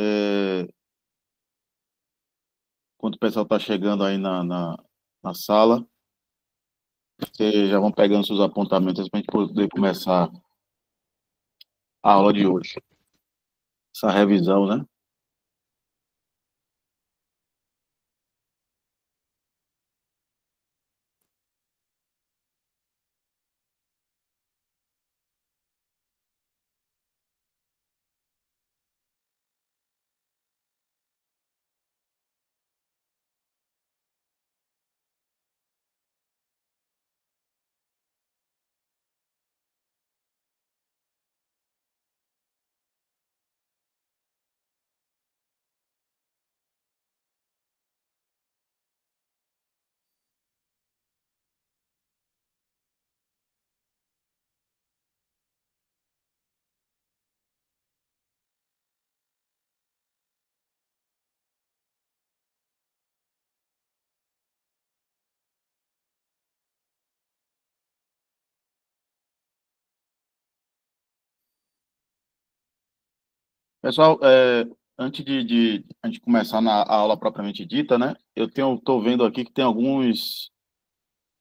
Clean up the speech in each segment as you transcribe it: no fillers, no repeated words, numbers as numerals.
É, Enquanto o pessoal está chegando aí na sala, vocês já vão pegando seus apontamentos para a gente poder começar a aula de hoje. Essa revisão, né? Pessoal, antes de a gente começar na aula propriamente dita, né? Estou vendo aqui que tem alguns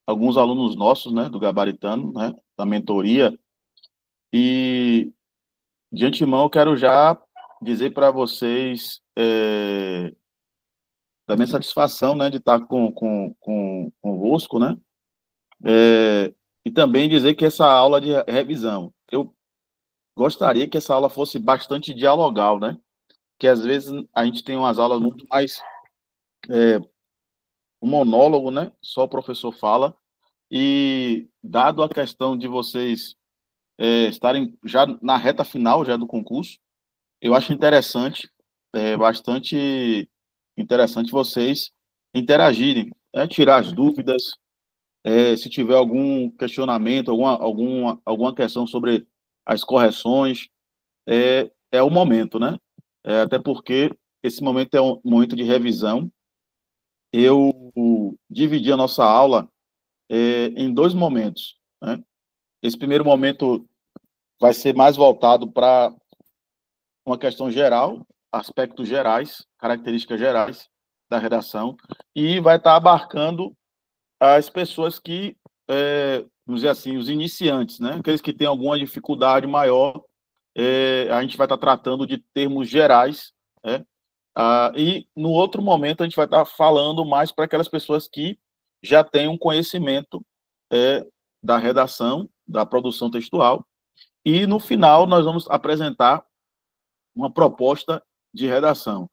alunos nossos, né, do Gabaritano, né, da mentoria, e de antemão eu quero já dizer para vocês da minha satisfação, né, de estar convosco, né, e também dizer que essa aula de revisão, eu gostaria que essa aula fosse bastante dialogal, né, que às vezes a gente tem umas aulas muito mais um monólogo, né, só o professor fala, e dado a questão de vocês estarem já na reta final já do concurso, eu acho interessante, bastante interessante vocês interagirem, né, tirar as dúvidas, se tiver algum questionamento, alguma questão sobre as correções, é o momento, né? Até porque esse momento é um momento de revisão. Eu dividi a nossa aula em dois momentos, né? Esse primeiro momento vai ser mais voltado para uma questão geral, aspectos gerais, características gerais da redação, e vai estar abarcando as pessoas que, vamos dizer assim, os iniciantes, né? Aqueles que têm alguma dificuldade maior, a gente vai estar tratando de termos gerais, né? E no outro momento a gente vai estar falando mais para aquelas pessoas que já têm um conhecimento da redação, da produção textual, e no final nós vamos apresentar uma proposta de redação.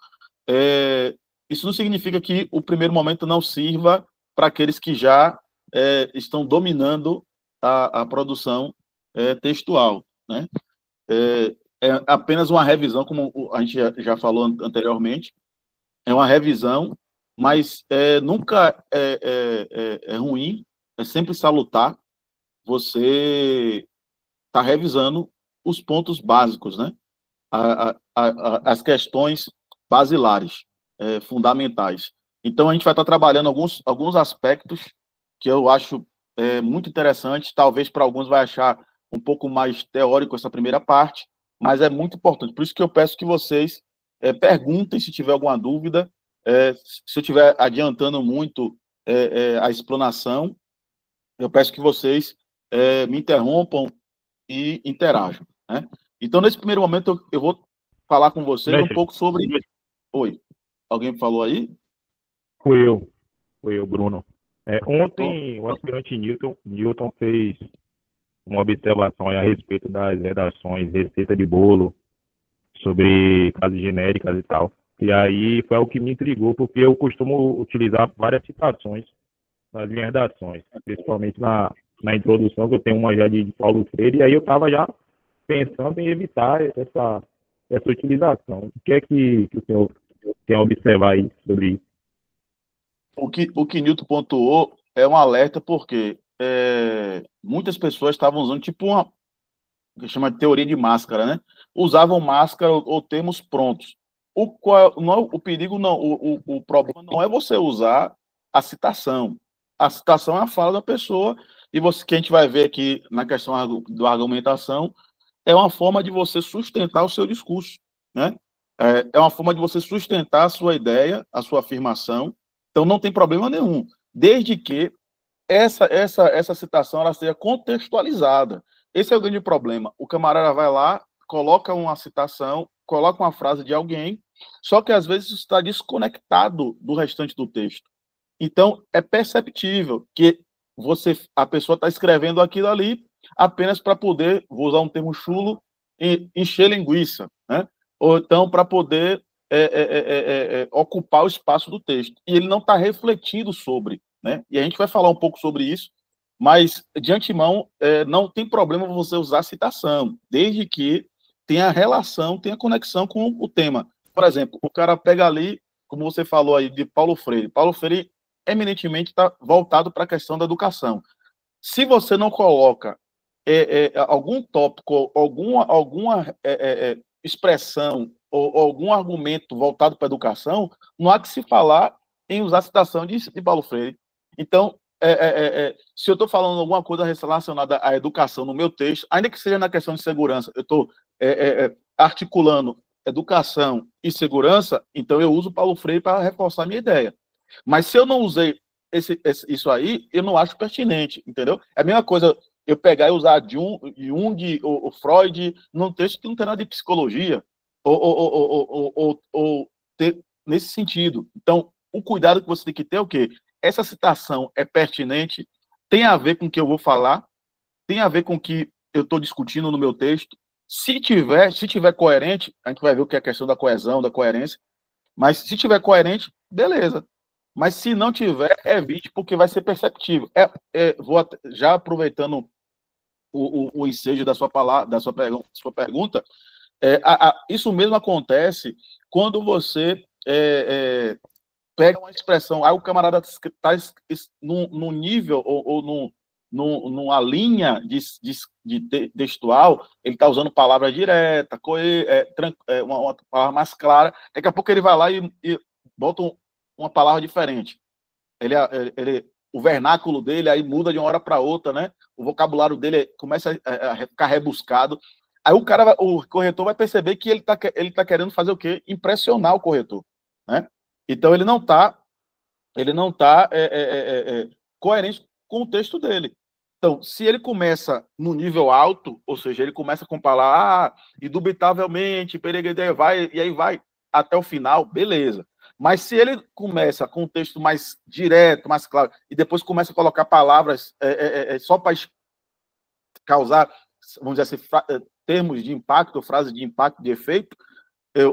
Isso não significa que o primeiro momento não sirva para aqueles que já estão dominando a produção textual, né? É apenas uma revisão, como a gente já falou anteriormente, é uma revisão, mas nunca é ruim, é sempre salutar você estar revisando os pontos básicos, né? As questões basilares, fundamentais. Então, a gente vai estar trabalhando alguns aspectos que eu acho muito interessante. Talvez para alguns vai achar um pouco mais teórico essa primeira parte, mas é muito importante. Por isso que eu peço que vocês perguntem se tiver alguma dúvida. Se eu estiver adiantando muito a explanação, eu peço que vocês me interrompam e interajam, né? Então, nesse primeiro momento, eu vou falar com vocês um pouco sobre... Oi, alguém falou aí? Fui eu, Bruno. Ontem, o aspirante Newton fez uma observação a respeito das redações, receita de bolo, sobre casas genéricas e tal. E aí foi algo que me intrigou, porque eu costumo utilizar várias citações nas minhas redações, principalmente na introdução, que eu tenho uma já de Paulo Freire, e aí eu estava já pensando em evitar essa utilização. O que é que o senhor tem a observar aí sobre isso? O que Newton pontuou é um alerta, porque muitas pessoas estavam usando tipo uma que chama de teoria de máscara, né? Usavam máscara ou termos prontos. O perigo não, o problema não é você usar a citação. A citação é a fala da pessoa, e que a gente vai ver aqui na questão da argumentação, é uma forma de você sustentar o seu discurso, né? É uma forma de você sustentar a sua ideia, a sua afirmação. Então, não tem problema nenhum, desde que essa citação ela seja contextualizada. Esse é o grande problema. O camarada vai lá, coloca uma citação, coloca uma frase de alguém, só que às vezes isso está desconectado do restante do texto. Então, é perceptível que a pessoa está escrevendo aquilo ali apenas para poder, vou usar um termo chulo, encher linguiça, né? Ou então para poder ocupar o espaço do texto. E ele não está refletindo sobre, né? E a gente vai falar um pouco sobre isso, mas, de antemão, não tem problema você usar citação, desde que tenha relação, tenha conexão com o tema. Por exemplo, o cara pega ali, como você falou aí, de Paulo Freire. Paulo Freire, eminentemente, está voltado para a questão da educação. Se você não coloca algum tópico, alguma expressão ou algum argumento voltado para a educação, não há que se falar em usar a citação de Paulo Freire. Então, se eu estou falando alguma coisa relacionada à educação no meu texto, ainda que seja na questão de segurança, eu estou articulando educação e segurança, então eu uso Paulo Freire para reforçar a minha ideia. Mas se eu não usei isso aí, eu não acho pertinente, entendeu? É a mesma coisa eu pegar e usar Jung ou Freud num texto que não tem nada de psicologia, ou ter nesse sentido. Então, o cuidado que você tem que ter é o quê? Essa citação é pertinente, tem a ver com o que eu vou falar, tem a ver com o que eu estou discutindo no meu texto. Se tiver coerente, a gente vai ver o que é a questão da coesão, da coerência, mas se tiver coerente, beleza. Mas se não tiver, evite, porque vai ser perceptível. Já aproveitando o ensejo da sua palavra, da sua pergunta, isso mesmo acontece quando você pega uma expressão, aí o camarada está num nível ou numa linha de textual, ele está usando palavra direta, uma palavra mais clara, daqui a pouco ele vai lá e bota uma palavra diferente. O vernáculo dele aí muda de uma hora para outra, né? O vocabulário dele começa a ficar rebuscado. Aí o corretor vai perceber que ele tá querendo fazer o quê? Impressionar o corretor, né? Então ele não tá coerente com o texto dele. Então, se ele começa no nível alto, ou seja, ele começa com palavras, indubitavelmente, e aí vai até o final, beleza. Mas se ele começa com um texto mais direto, mais claro, e depois começa a colocar palavras só para causar, vamos dizer assim, termos de impacto, frases de impacto, de efeito,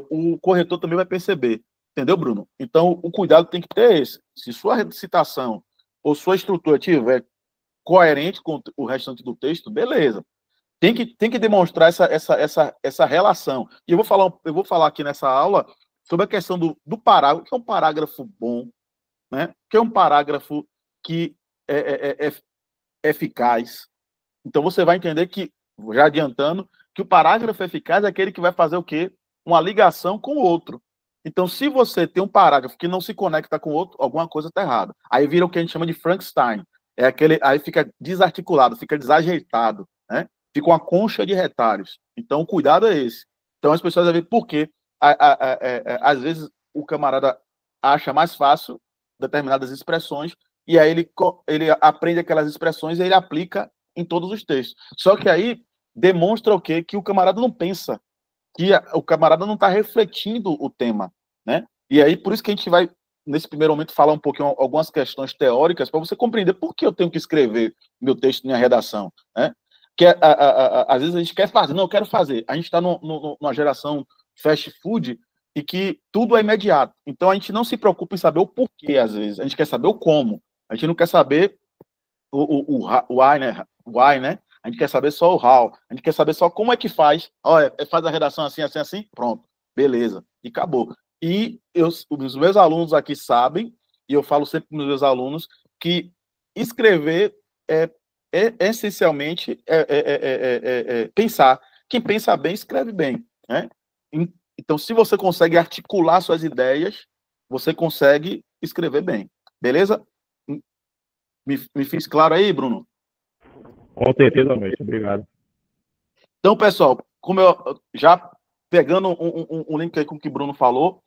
o corretor também vai perceber. Entendeu, Bruno? Então, o cuidado tem que ter esse. Se sua citação ou sua estrutura tiver coerente com o restante do texto, beleza. Tem que demonstrar essa relação. E eu vou falar aqui nessa aula sobre a questão do parágrafo, que é um parágrafo bom, né? Que é um parágrafo que é eficaz. Então, você vai entender que, já adiantando, que o parágrafo eficaz é aquele que vai fazer o quê? Uma ligação com o outro. Então, se você tem um parágrafo que não se conecta com o outro, alguma coisa está errada. Aí vira o que a gente chama de Frankenstein. Aí fica desarticulado, fica desajeitado, né? Fica uma concha de retalhos. Então, o cuidado é esse. Então, as pessoas vão ver por quê. Às vezes, o camarada acha mais fácil determinadas expressões e aí ele aprende aquelas expressões e ele aplica em todos os textos. Só que aí demonstra o quê? Que o camarada não pensa, que o camarada não está refletindo o tema, né? E aí, por isso que a gente vai, nesse primeiro momento, falar um pouquinho algumas questões teóricas para você compreender por que eu tenho que escrever meu texto, minha redação, né? Que às vezes a gente quer fazer, não, eu quero fazer. A gente está numa geração fast food e que tudo é imediato. Então, a gente não se preocupa em saber o porquê, às vezes. A gente quer saber o como. A gente não quer saber o why, né? Why, né? A gente quer saber só o how. A gente quer saber só como é que faz. Olha, faz a redação assim, assim, assim, pronto. Beleza. E acabou. E os meus alunos aqui sabem, e eu falo sempre para os meus alunos, que escrever essencialmente pensar. Quem pensa bem, escreve bem, né? Então, se você consegue articular suas ideias, você consegue escrever bem. Beleza? Me fiz claro aí, Bruno? Com certeza, mestre. Obrigado. Então, pessoal, como eu já pegando um link aí com o que o Bruno falou,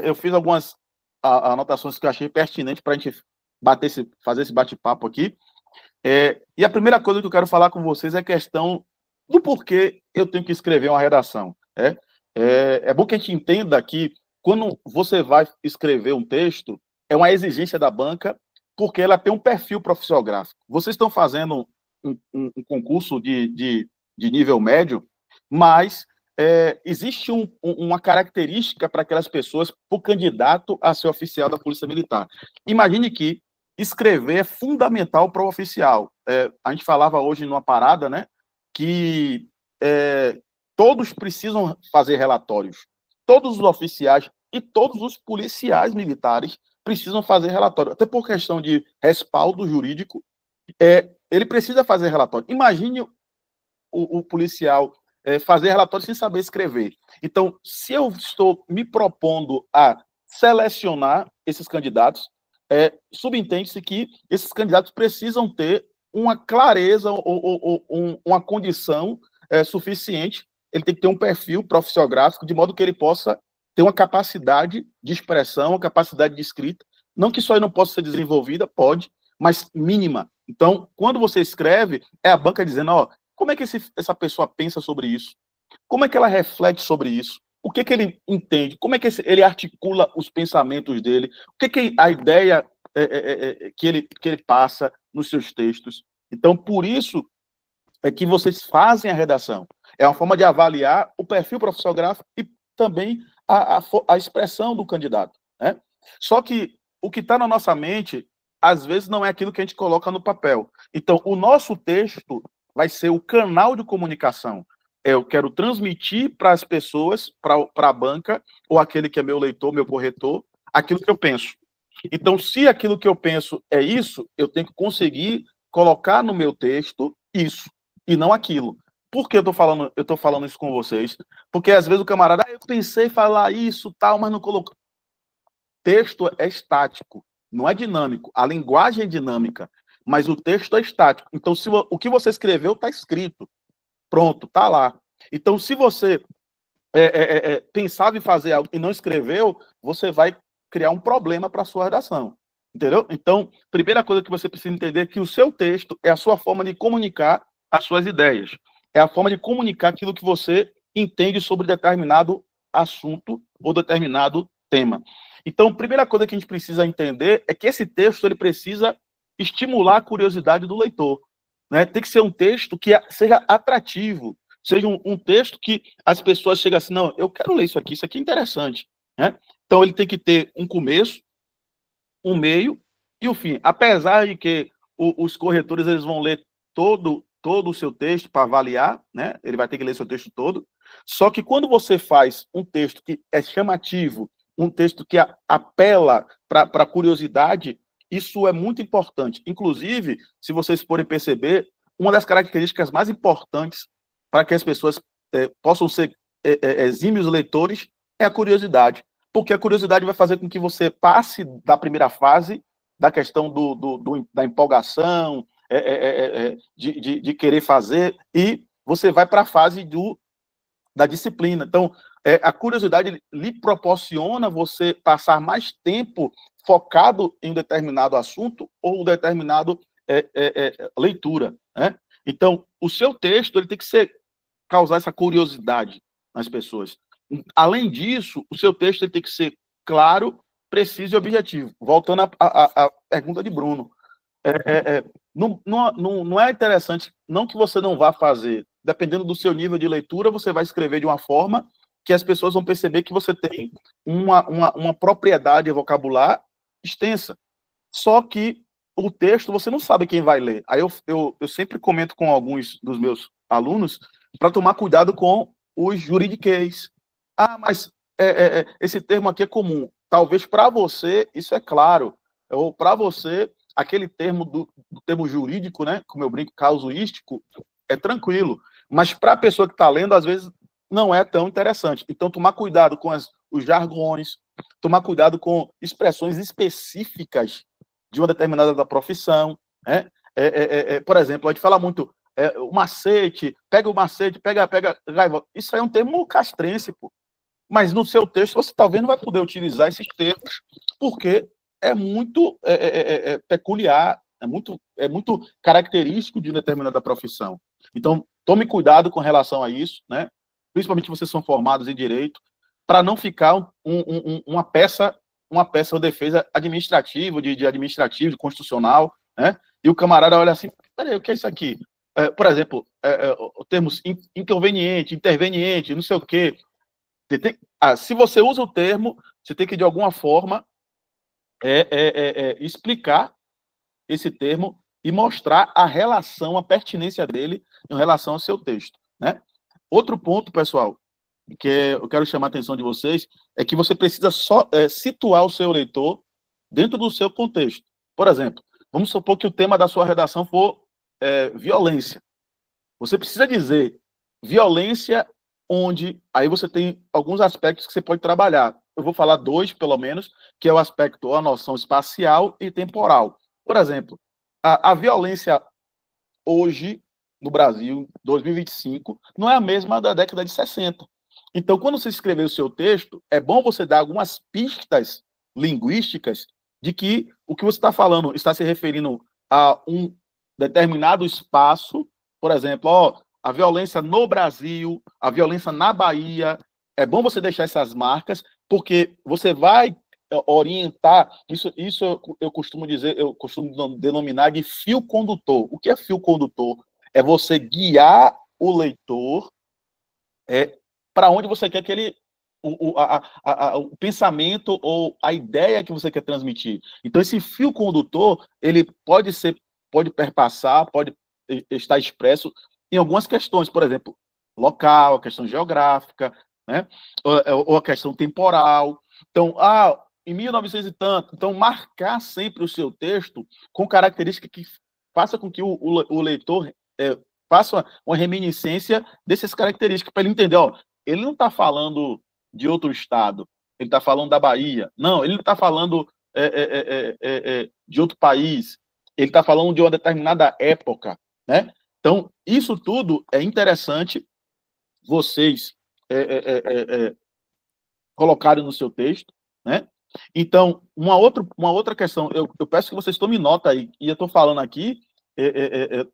eu fiz algumas anotações que eu achei pertinentes para a gente fazer esse bate-papo aqui. E a primeira coisa que eu quero falar com vocês é a questão do porquê eu tenho que escrever uma redação. É bom que a gente entenda que quando você vai escrever um texto, é uma exigência da banca, porque ela tem um perfil profissiográfico. Vocês estão fazendo um concurso de nível médio, mas existe uma característica para aquelas pessoas, para o candidato a ser oficial da Polícia Militar. Imagine que escrever é fundamental para o oficial. A gente falava hoje numa parada, né, que todos precisam fazer relatórios. Todos os oficiais e todos os policiais militares precisam fazer relatório. Até por questão de respaldo jurídico, ele precisa fazer relatório. Imagine o policial fazer relatório sem saber escrever. Então, se eu estou me propondo a selecionar esses candidatos, subentende-se que esses candidatos precisam ter uma clareza ou uma condição suficiente. Ele tem que ter um perfil profissiográfico, de modo que ele possa ter uma capacidade de expressão, uma capacidade de escrita. Não que isso aí não possa ser desenvolvida, pode, mas mínima. Então, quando você escreve, é a banca dizendo, como é que essa pessoa pensa sobre isso? Como é que ela reflete sobre isso? O que ele entende? Como é que ele articula os pensamentos dele? O que a ideia que ele passa nos seus textos? Então, por isso é que vocês fazem a redação. É uma forma de avaliar o perfil profissiográfico e também a expressão do candidato, né? Só que o que está na nossa mente, às vezes, não é aquilo que a gente coloca no papel. Então, o nosso texto vai ser o canal de comunicação. Eu quero transmitir para as pessoas, para a banca, ou aquele que é meu leitor, meu corretor, aquilo que eu penso. Então, se aquilo que eu penso é isso, eu tenho que conseguir colocar no meu texto isso, e não aquilo. Por que eu estou falando isso com vocês? Porque, às vezes, o camarada, eu pensei em falar isso, tal, mas não colocou. Texto é estático, não é dinâmico. A linguagem é dinâmica, mas o texto é estático. Então, o que você escreveu está escrito. Pronto, está lá. Então, se você pensava em fazer algo e não escreveu, você vai criar um problema para a sua redação. Entendeu? Então, primeira coisa que você precisa entender é que o seu texto é a sua forma de comunicar as suas ideias. É a forma de comunicar aquilo que você entende sobre determinado assunto ou determinado tema. Então, a primeira coisa que a gente precisa entender é que esse texto ele precisa estimular a curiosidade do leitor, né? Tem que ser um texto que seja atrativo, seja um texto que as pessoas chegam assim, não, eu quero ler isso aqui é interessante, né? Então, ele tem que ter um começo, um meio e o fim. Apesar de que os corretores eles vão ler todo o seu texto para avaliar, né? Ele vai ter que ler seu texto todo. Só que quando você faz um texto que é chamativo, um texto que apela para a curiosidade, isso é muito importante. Inclusive, se vocês forem perceber, uma das características mais importantes para que as pessoas possam ser exímios leitores é a curiosidade. Porque a curiosidade vai fazer com que você passe da primeira fase, da questão da empolgação, de querer fazer, e você vai para a fase da disciplina. Então, a curiosidade lhe proporciona você passar mais tempo focado em um determinado assunto ou determinado leitura, né? Então, o seu texto ele tem que causar essa curiosidade nas pessoas. Além disso, o seu texto ele tem que ser claro, preciso e objetivo. Voltando à pergunta de Bruno. Não é interessante, não que você não vá fazer, dependendo do seu nível de leitura, você vai escrever de uma forma que as pessoas vão perceber que você tem uma propriedade vocabular extensa. Só que o texto, você não sabe quem vai ler. Aí eu sempre comento com alguns dos meus alunos para tomar cuidado com os juridiquês. Mas esse termo aqui é comum. Talvez para você isso é claro, ou para você aquele termo do termo jurídico, né, como eu brinco, casuístico, é tranquilo. Mas para a pessoa que está lendo, às vezes não é tão interessante. Então, tomar cuidado com os jargões, tomar cuidado com expressões específicas de uma determinada profissão, né? Por exemplo, a gente fala muito o macete, pega o macete, pega gaivota. Isso aí é um termo castrense, pô. Mas no seu texto você talvez não vai poder utilizar esses termos, porque é muito peculiar, é muito característico de determinada profissão. Então, tome cuidado com relação a isso, né? Principalmente vocês são formados em direito, para não ficar uma peça de defesa administrativa, de administrativo, de constitucional, né? E o camarada olha assim, peraí, o que é isso aqui? Por exemplo, termos inconveniente, interveniente, não sei o quê. Se você usa o termo, você tem que, de alguma forma, explicar esse termo e mostrar a relação, a pertinência dele em relação ao seu texto, né? Outro ponto, pessoal, que eu quero chamar a atenção de vocês, é que você precisa situar o seu leitor dentro do seu contexto. Por exemplo, vamos supor que o tema da sua redação for violência. Você precisa dizer violência onde, aí você tem alguns aspectos que você pode trabalhar. Eu vou falar 2, pelo menos, que é o aspecto, a noção espacial e temporal. Por exemplo, a violência hoje, no Brasil, 2025, não é a mesma da década de 60. Então, quando você escrever o seu texto, é bom você dar algumas pistas linguísticas de que o que você está falando está se referindo a um determinado espaço, por exemplo, a violência no Brasil, a violência na Bahia. É bom você deixar essas marcas, porque você vai orientar, isso eu costumo dizer, eu costumo denominar de fio condutor. O que é fio condutor? É você guiar o leitor para onde você quer que ele, o pensamento ou a ideia que você quer transmitir. Então, esse fio condutor, ele pode perpassar, pode estar expresso em algumas questões, por exemplo, local, a questão geográfica, né? Ou a questão temporal. Então, em 1900 e tanto, então marcar sempre o seu texto com características que faça com que o leitor faça uma reminiscência dessas características, para ele entender, ele não está falando de outro estado, ele está falando da Bahia. Não, ele não está falando de outro país, ele está falando de uma determinada época, né? Então, isso tudo é interessante vocês colocarem no seu texto, né? Então, uma outra questão, eu peço que vocês tomem nota aí, e eu estou falando aqui,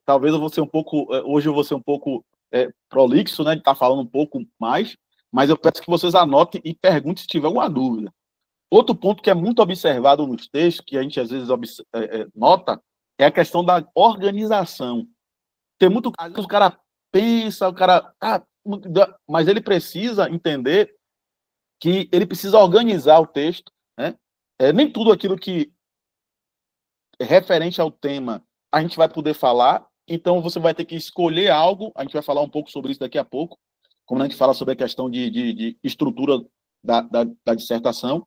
talvez eu vou ser um pouco, hoje eu vou ser um pouco prolixo, né, de estar falando um pouco mais, mas eu peço que vocês anotem e perguntem se tiver alguma dúvida. Outro ponto que é muito observado nos textos, que a gente às vezes nota, é a questão da organização. Tem muito, às vezes o cara pensa, mas ele precisa entender que ele precisa organizar o texto, né? Nem tudo aquilo que é referente ao tema a gente vai poder falar, então você vai ter que escolher algo, a gente vai falar um pouco sobre isso daqui a pouco, como a gente fala sobre a questão de estrutura da dissertação,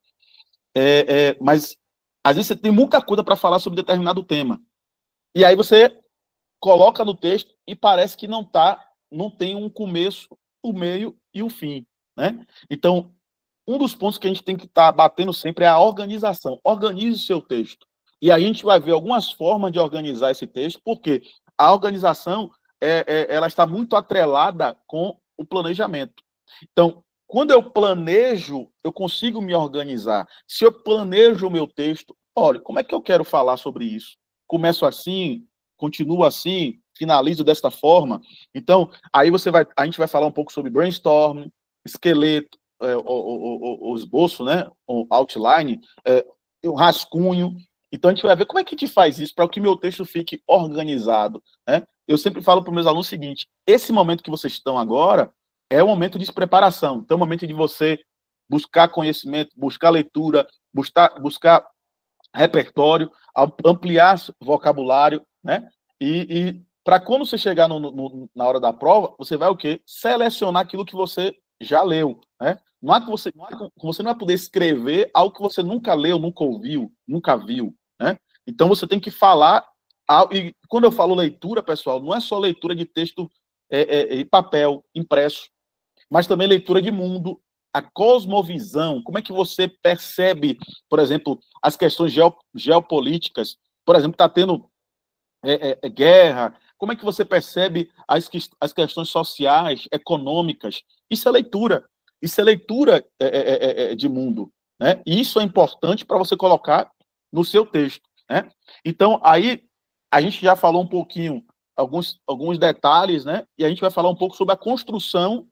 mas às vezes você tem muita coisa para falar sobre determinado tema, e aí você coloca no texto e parece que não tem um começo, o meio e o fim, né? Então, um dos pontos que a gente tem que estar batendo sempre é a organização. Organize o seu texto. E aí a gente vai ver algumas formas de organizar esse texto, porque a organização ela está muito atrelada com o planejamento. Então, quando eu planejo, eu consigo me organizar. Se eu planejo o meu texto, olha, como é que eu quero falar sobre isso? Começo assim, continuo assim, finalizo desta forma. Então, aí a gente vai falar um pouco sobre brainstorming, esqueleto, o esboço, né? O outline, o rascunho. Então, a gente vai ver como é que a gente faz isso para que o meu texto fique organizado, né? Eu sempre falo para os meus alunos o seguinte: esse momento que vocês estão agora é o momento de preparação. Então, é o momento de você buscar conhecimento, buscar leitura, buscar repertório, ampliar vocabulário, né? E para quando você chegar na hora da prova, você vai o quê? Selecionar aquilo que você já leu, né? Você não vai poder escrever algo que você nunca leu, nunca ouviu, nunca viu, né? Então você tem que falar. E quando eu falo leitura, pessoal, não é só leitura de texto em papel, impresso, mas também leitura de mundo, a cosmovisão, como é que você percebe, por exemplo, as questões geopolíticas. Por exemplo, está tendo guerra, Como é que você percebe as questões sociais, econômicas? Isso é leitura. Isso é leitura de mundo, né? E isso é importante para você colocar no seu texto, né? Então, aí, a gente já falou um pouquinho, alguns detalhes, né? E a gente vai falar um pouco sobre a construção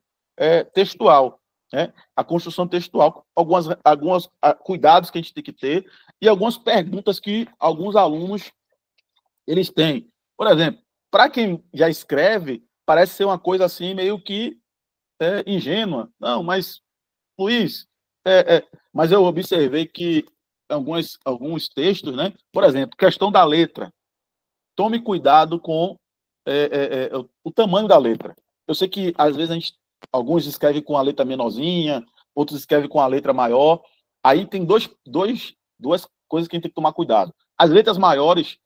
textual, né? A construção textual, alguns cuidados que a gente tem que ter e algumas perguntas que alguns alunos eles têm. Por exemplo, para quem já escreve, parece ser uma coisa assim meio que ingênua. Não, mas, Luiz, mas eu observei que alguns textos, né? Por exemplo, questão da letra. Tome cuidado com o tamanho da letra. Eu sei que, às vezes, alguns escrevem com a letra menorzinha, outros escrevem com a letra maior. Aí tem duas coisas que a gente tem que tomar cuidado. As letras maiores,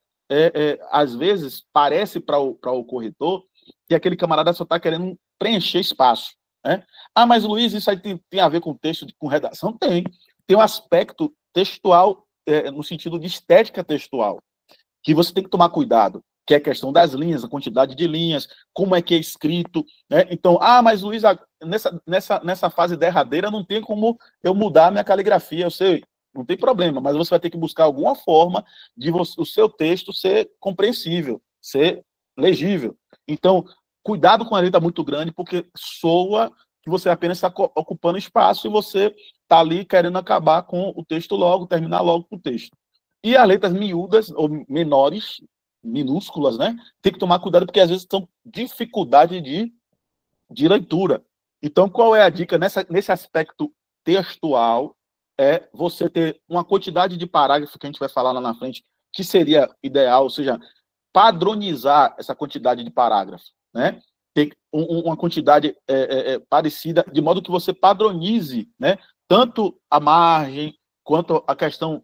às vezes, parece para o corretor que aquele camarada só está querendo preencher espaço, né? Ah, mas, Luiz, isso aí tem a ver com texto, com redação? Tem. Tem um aspecto textual, no sentido de estética textual, que você tem que tomar cuidado, que é a questão das linhas, a quantidade de linhas, como é que é escrito, né? Então, mas, Luiz, nessa fase derradeira não tem como eu mudar a minha caligrafia, eu sei, não tem problema, mas você vai ter que buscar alguma forma de o seu texto ser compreensível, ser legível. Então, cuidado com a letra muito grande, porque soa que você apenas está ocupando espaço e você está ali querendo acabar com o texto logo, terminar logo com o texto. E as letras miúdas, ou menores, minúsculas, né? Tem que tomar cuidado, porque às vezes são dificuldade de leitura. Então, qual é a dica nesse aspecto textual? É você ter uma quantidade de parágrafos, que a gente vai falar lá na frente, que seria ideal, ou seja, padronizar essa quantidade de parágrafos, né? Ter uma quantidade parecida, de modo que você padronize, né? Tanto a margem, quanto a questão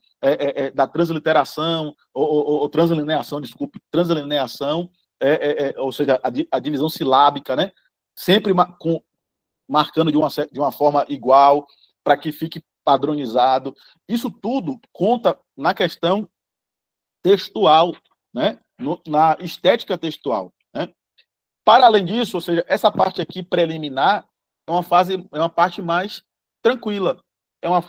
da transliteração, ou translineação, desculpe, translineação, ou seja, a divisão silábica, né? Sempre marcando de uma forma igual, para que fique padronizado. Isso tudo conta na questão textual, né? Na estética textual, né? Para além disso, ou seja, essa parte aqui preliminar é uma parte mais tranquila. É uma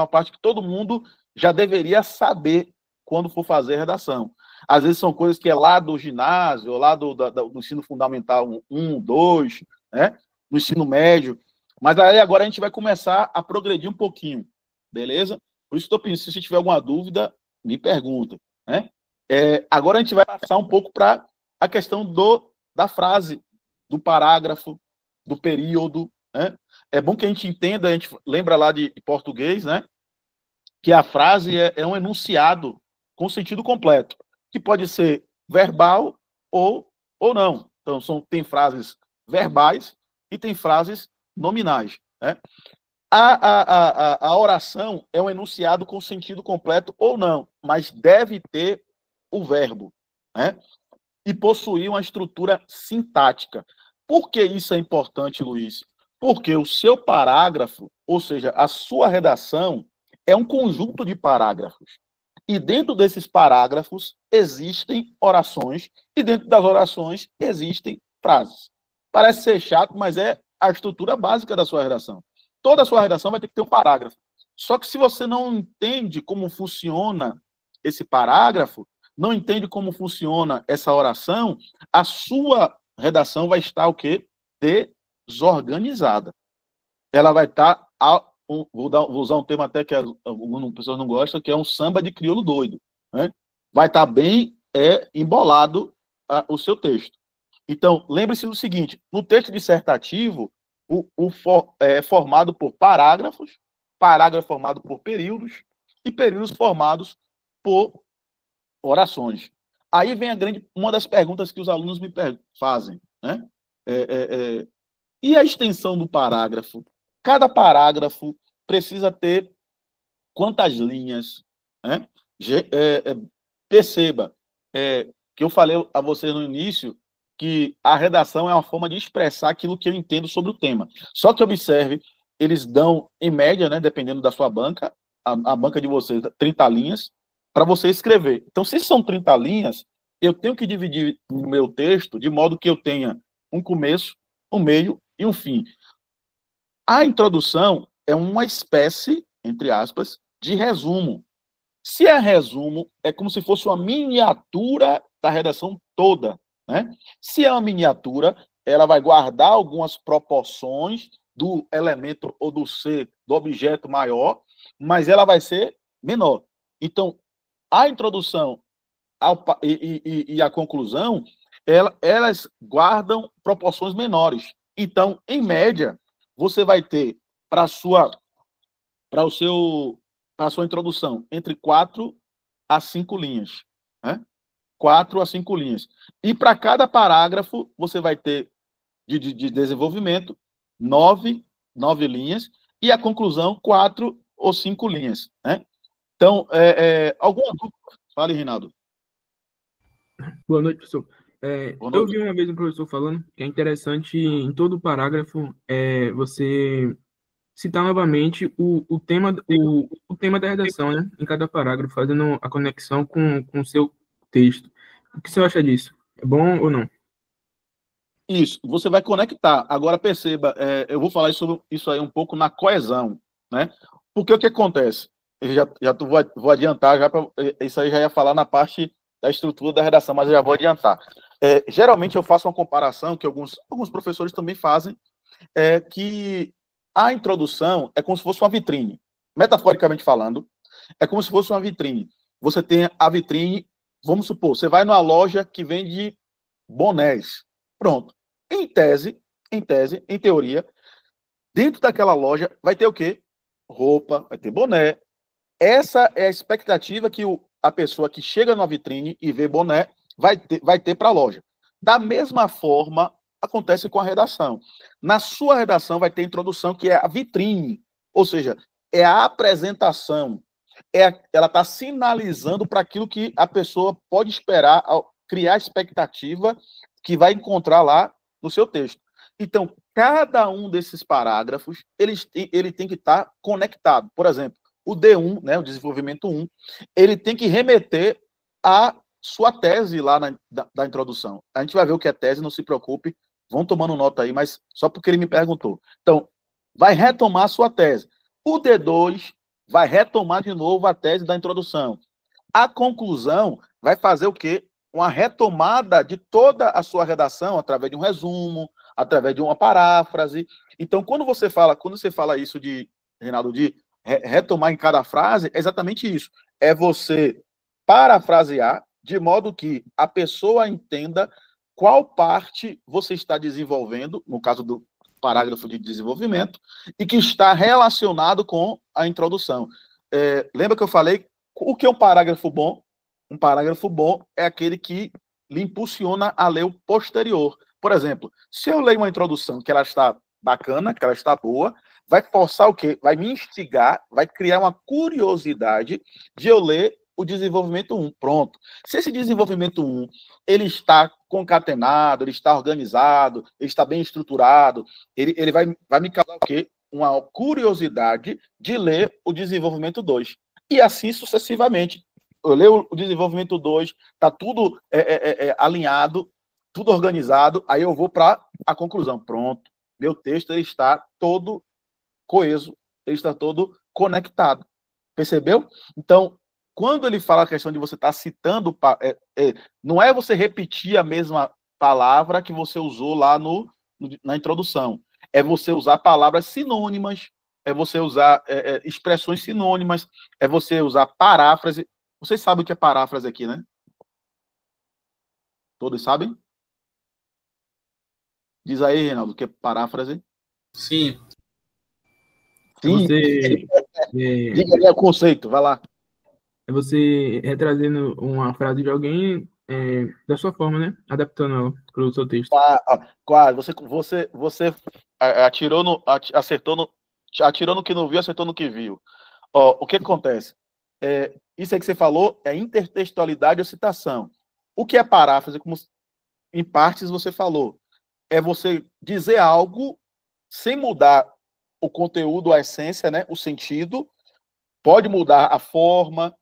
parte que todo mundo já deveria saber quando for fazer a redação. Às vezes são coisas que é lá do ginásio, ou lá do ensino fundamental 1, 2, né? No ensino médio. Mas aí agora a gente vai começar a progredir um pouquinho, beleza? Por isso estou pensando, se tiver alguma dúvida, me pergunta, né? Agora a gente vai passar um pouco para a questão da frase, do parágrafo, do período, né? É bom que a gente entenda, a gente lembra lá de português, né? Que a frase é um enunciado com sentido completo, que pode ser verbal ou não. Então, tem frases verbais e tem frases nominais, né? A oração é um enunciado com sentido completo ou não, mas deve ter o verbo, né? E possuir uma estrutura sintática. Por que isso é importante, Luiz? Porque o seu parágrafo, ou seja, a sua redação, é um conjunto de parágrafos. E dentro desses parágrafos existem orações, e dentro das orações existem frases. Parece ser chato, mas é a estrutura básica da sua redação. Toda a sua redação vai ter que ter um parágrafo. Só que se você não entende como funciona esse parágrafo, não entende como funciona essa oração, a sua redação vai estar o quê? Desorganizada. Ela vai estar, vou usar um termo até que algumas pessoas não gostam, que é um samba de crioulo doido, né? Vai estar bem embolado o seu texto. Então, lembre-se do seguinte, no texto dissertativo, é formado por parágrafos, parágrafo formado por períodos, e períodos formados por orações. Aí vem uma das perguntas que os alunos me fazem, né? E a extensão do parágrafo? Cada parágrafo precisa ter quantas linhas, né? Perceba que eu falei a você no início que a redação é uma forma de expressar aquilo que eu entendo sobre o tema. Só que observe, eles dão, em média, né, dependendo da sua banca, a banca de vocês, 30 linhas, para você escrever. Então, se são 30 linhas, eu tenho que dividir o meu texto de modo que eu tenha um começo, um meio e um fim. A introdução é uma espécie, entre aspas, de resumo. Se é resumo, é como se fosse uma miniatura da redação toda, né? Se é uma miniatura, ela vai guardar algumas proporções do elemento ou do ser, do objeto maior, mas ela vai ser menor. Então, a introdução e a conclusão, elas guardam proporções menores. Então, em média, você vai ter para para o seu para a sua introdução entre 4 a 5 linhas, né? 4 a 5 linhas. E para cada parágrafo, você vai ter de desenvolvimento 9 linhas e a conclusão 4 ou 5 linhas, né? Então, alguma dúvida? Fale, Rinaldo. Boa noite, professor. Boa Eu noite. vi uma vez um professor falando que é interessante, em todo parágrafo, você citar novamente o tema da redação, né? Em cada parágrafo, fazendo a conexão com o seu texto. O que você acha disso? É bom ou não? Isso, você vai conectar. Agora perceba, eu vou falar sobre isso aí um pouco na coesão, né? Porque o que acontece? Eu vou adiantar, isso aí já ia falar na parte da estrutura da redação, mas eu já vou adiantar. Geralmente eu faço uma comparação, que alguns professores também fazem, que a introdução é como se fosse uma vitrine. Metaforicamente falando, é como se fosse uma vitrine. Você tem a vitrine, vamos supor, você vai numa loja que vende bonés. Pronto. Em tese, em teoria, dentro daquela loja vai ter o quê? Roupa, vai ter boné. Essa é a expectativa que a pessoa que chega na vitrine e vê boné vai ter para a loja. Da mesma forma, acontece com a redação. Na sua redação vai ter introdução, que é a vitrine, ou seja, é a apresentação. Ela está sinalizando para aquilo que a pessoa pode esperar, criar expectativa que vai encontrar lá no seu texto. Então, cada um desses parágrafos, ele tem que estar conectado. Por exemplo, o D1, né, o desenvolvimento 1, ele tem que remeter à sua tese lá da introdução. A gente vai ver o que é tese, não se preocupe, vão tomando nota aí, mas só porque ele me perguntou. Então, vai retomar a sua tese. O D2 vai retomar de novo a tese da introdução. A conclusão vai fazer o quê? Uma retomada de toda a sua redação através de um resumo, através de uma paráfrase. Então, quando você fala isso Reinaldo, de retomar em cada frase, é exatamente isso. É você parafrasear de modo que a pessoa entenda qual parte você está desenvolvendo, no caso do parágrafo de desenvolvimento, e que está relacionado com a introdução. Lembra que eu falei o que é um parágrafo bom? Um parágrafo bom é aquele que lhe impulsiona a ler o posterior. Por exemplo, se eu leio uma introdução que ela está bacana, que ela está boa, vai forçar o quê? Vai me instigar, vai criar uma curiosidade de eu ler o desenvolvimento 1. Pronto. Se esse desenvolvimento 1 ele está concatenado, ele está organizado, ele está bem estruturado, ele vai me causar o quê? Uma curiosidade de ler o desenvolvimento 2. E assim sucessivamente. Eu leio o desenvolvimento 2, está tudo alinhado, tudo organizado, aí eu vou para a conclusão. Pronto. Meu texto ele está todo coeso, ele está todo conectado. Percebeu? Então, quando ele fala a questão de você estar citando, não é você repetir a mesma palavra que você usou lá na introdução. É você usar palavras sinônimas, é você usar expressões sinônimas, é você usar paráfrase. Vocês sabem o que é paráfrase aqui, né? Todos sabem? Diz aí, Reinaldo, o que é paráfrase? Sim. Sim. Você, Diga aí o conceito, vai lá. é você retrazendo uma frase de alguém da sua forma, né? Adaptando ela para o seu texto. Quase. Você atirou no que não viu, acertou no que viu. Ó, o que acontece? Isso aí que você falou é intertextualidade ou citação. O que é paráfrase? Como em partes você falou, é você dizer algo sem mudar o conteúdo, a essência, né? O sentido. Pode mudar a forma,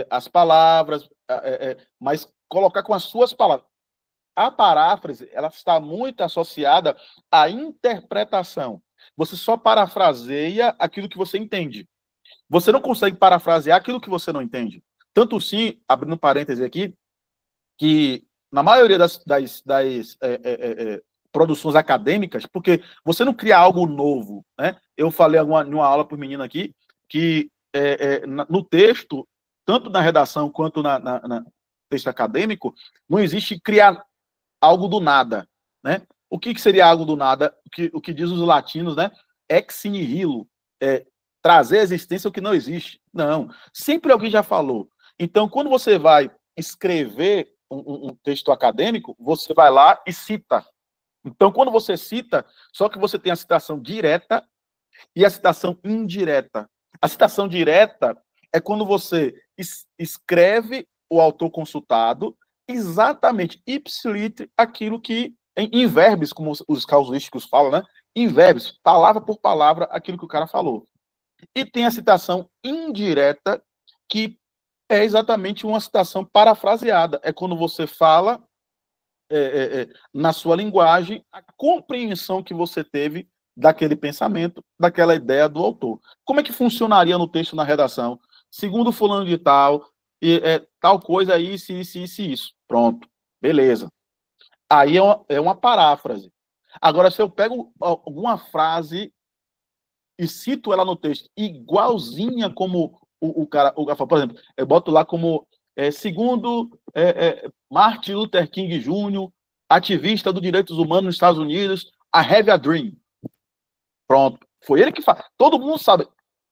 as palavras, mas colocar com as suas palavras. A paráfrase, ela está muito associada à interpretação. Você só parafraseia aquilo que você entende. Você não consegue parafrasear aquilo que você não entende. Tanto sim, abrindo parêntese aqui, que na maioria das produções acadêmicas, porque você não cria algo novo, né? Eu falei em uma aula para o menino aqui que no texto, tanto na redação quanto no texto acadêmico, não existe criar algo do nada, né? O que seria algo do nada? O que diz os latinos, né? Ex nihilo, trazer à existência o que não existe. Não, sempre alguém já falou. Então, quando você vai escrever um texto acadêmico, você vai lá e cita. Então, quando você cita, só que você tem a citação direta e a citação indireta. A citação direta é quando você escreve o autor consultado exatamente ipsilite aquilo que, em verbos, como os casuísticos falam, né? Em verbos, palavra por palavra, aquilo que o cara falou. E tem a citação indireta, que é exatamente uma citação parafraseada. É quando você fala na sua linguagem a compreensão que você teve daquele pensamento, daquela ideia do autor. Como é que funcionaria no texto, na redação? Segundo fulano de tal, tal coisa, isso. Pronto, beleza. Aí é uma paráfrase. Agora, se eu pego alguma frase e cito ela no texto igualzinha como o cara falou, por exemplo, eu boto lá como segundo Martin Luther King Jr., ativista dos direitos humanos nos Estados Unidos, I have a dream. Pronto. Foi ele que faz. Todo mundo sabe.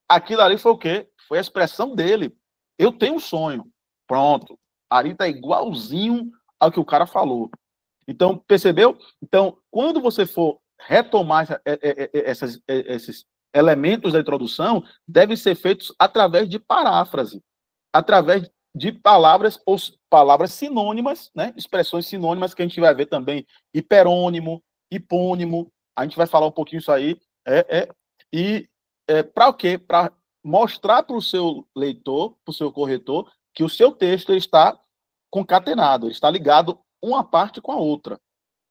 Aquilo ali foi o quê? Foi a expressão dele. Eu tenho um sonho. Pronto. Ali está igualzinho ao que o cara falou. Então, percebeu? Então, quando você for retomar esses elementos da introdução, devem ser feitos através de paráfrase, através de palavras ou palavras sinônimas, né? Expressões sinônimas que a gente vai ver também, hiperônimo, hipônimo, a gente vai falar um pouquinho isso aí, para o quê? Para mostrar para o seu leitor, para o seu corretor, que o seu texto está concatenado, está ligado uma parte com a outra.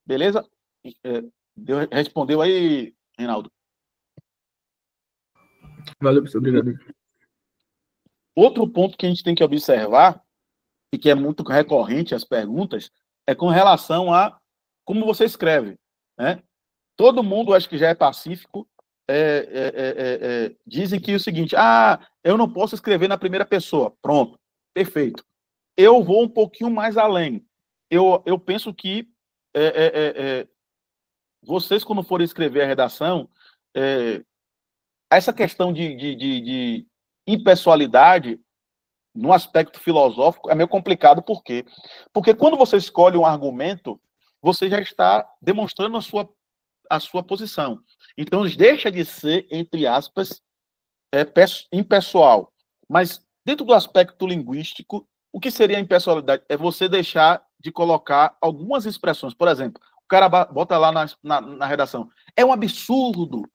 Beleza? Respondeu aí, Reinaldo? Valeu, professor. Obrigado. Outro ponto que a gente tem que observar, e que é muito recorrente as perguntas, é com relação a como você escreve, né? Todo mundo, acho que já é pacífico, dizem que é o seguinte, eu não posso escrever na primeira pessoa. Pronto, perfeito. Eu vou um pouquinho mais além. Eu penso que vocês, quando forem escrever a redação, essa questão de impessoalidade, no aspecto filosófico, é meio complicado. Por quê? Porque quando você escolhe um argumento, você já está demonstrando a sua posição. Então, deixa de ser, entre aspas, impessoal. Mas, dentro do aspecto linguístico, o que seria a impessoalidade? É você deixar de colocar algumas expressões. Por exemplo, o cara bota lá na redação, é um absurdo.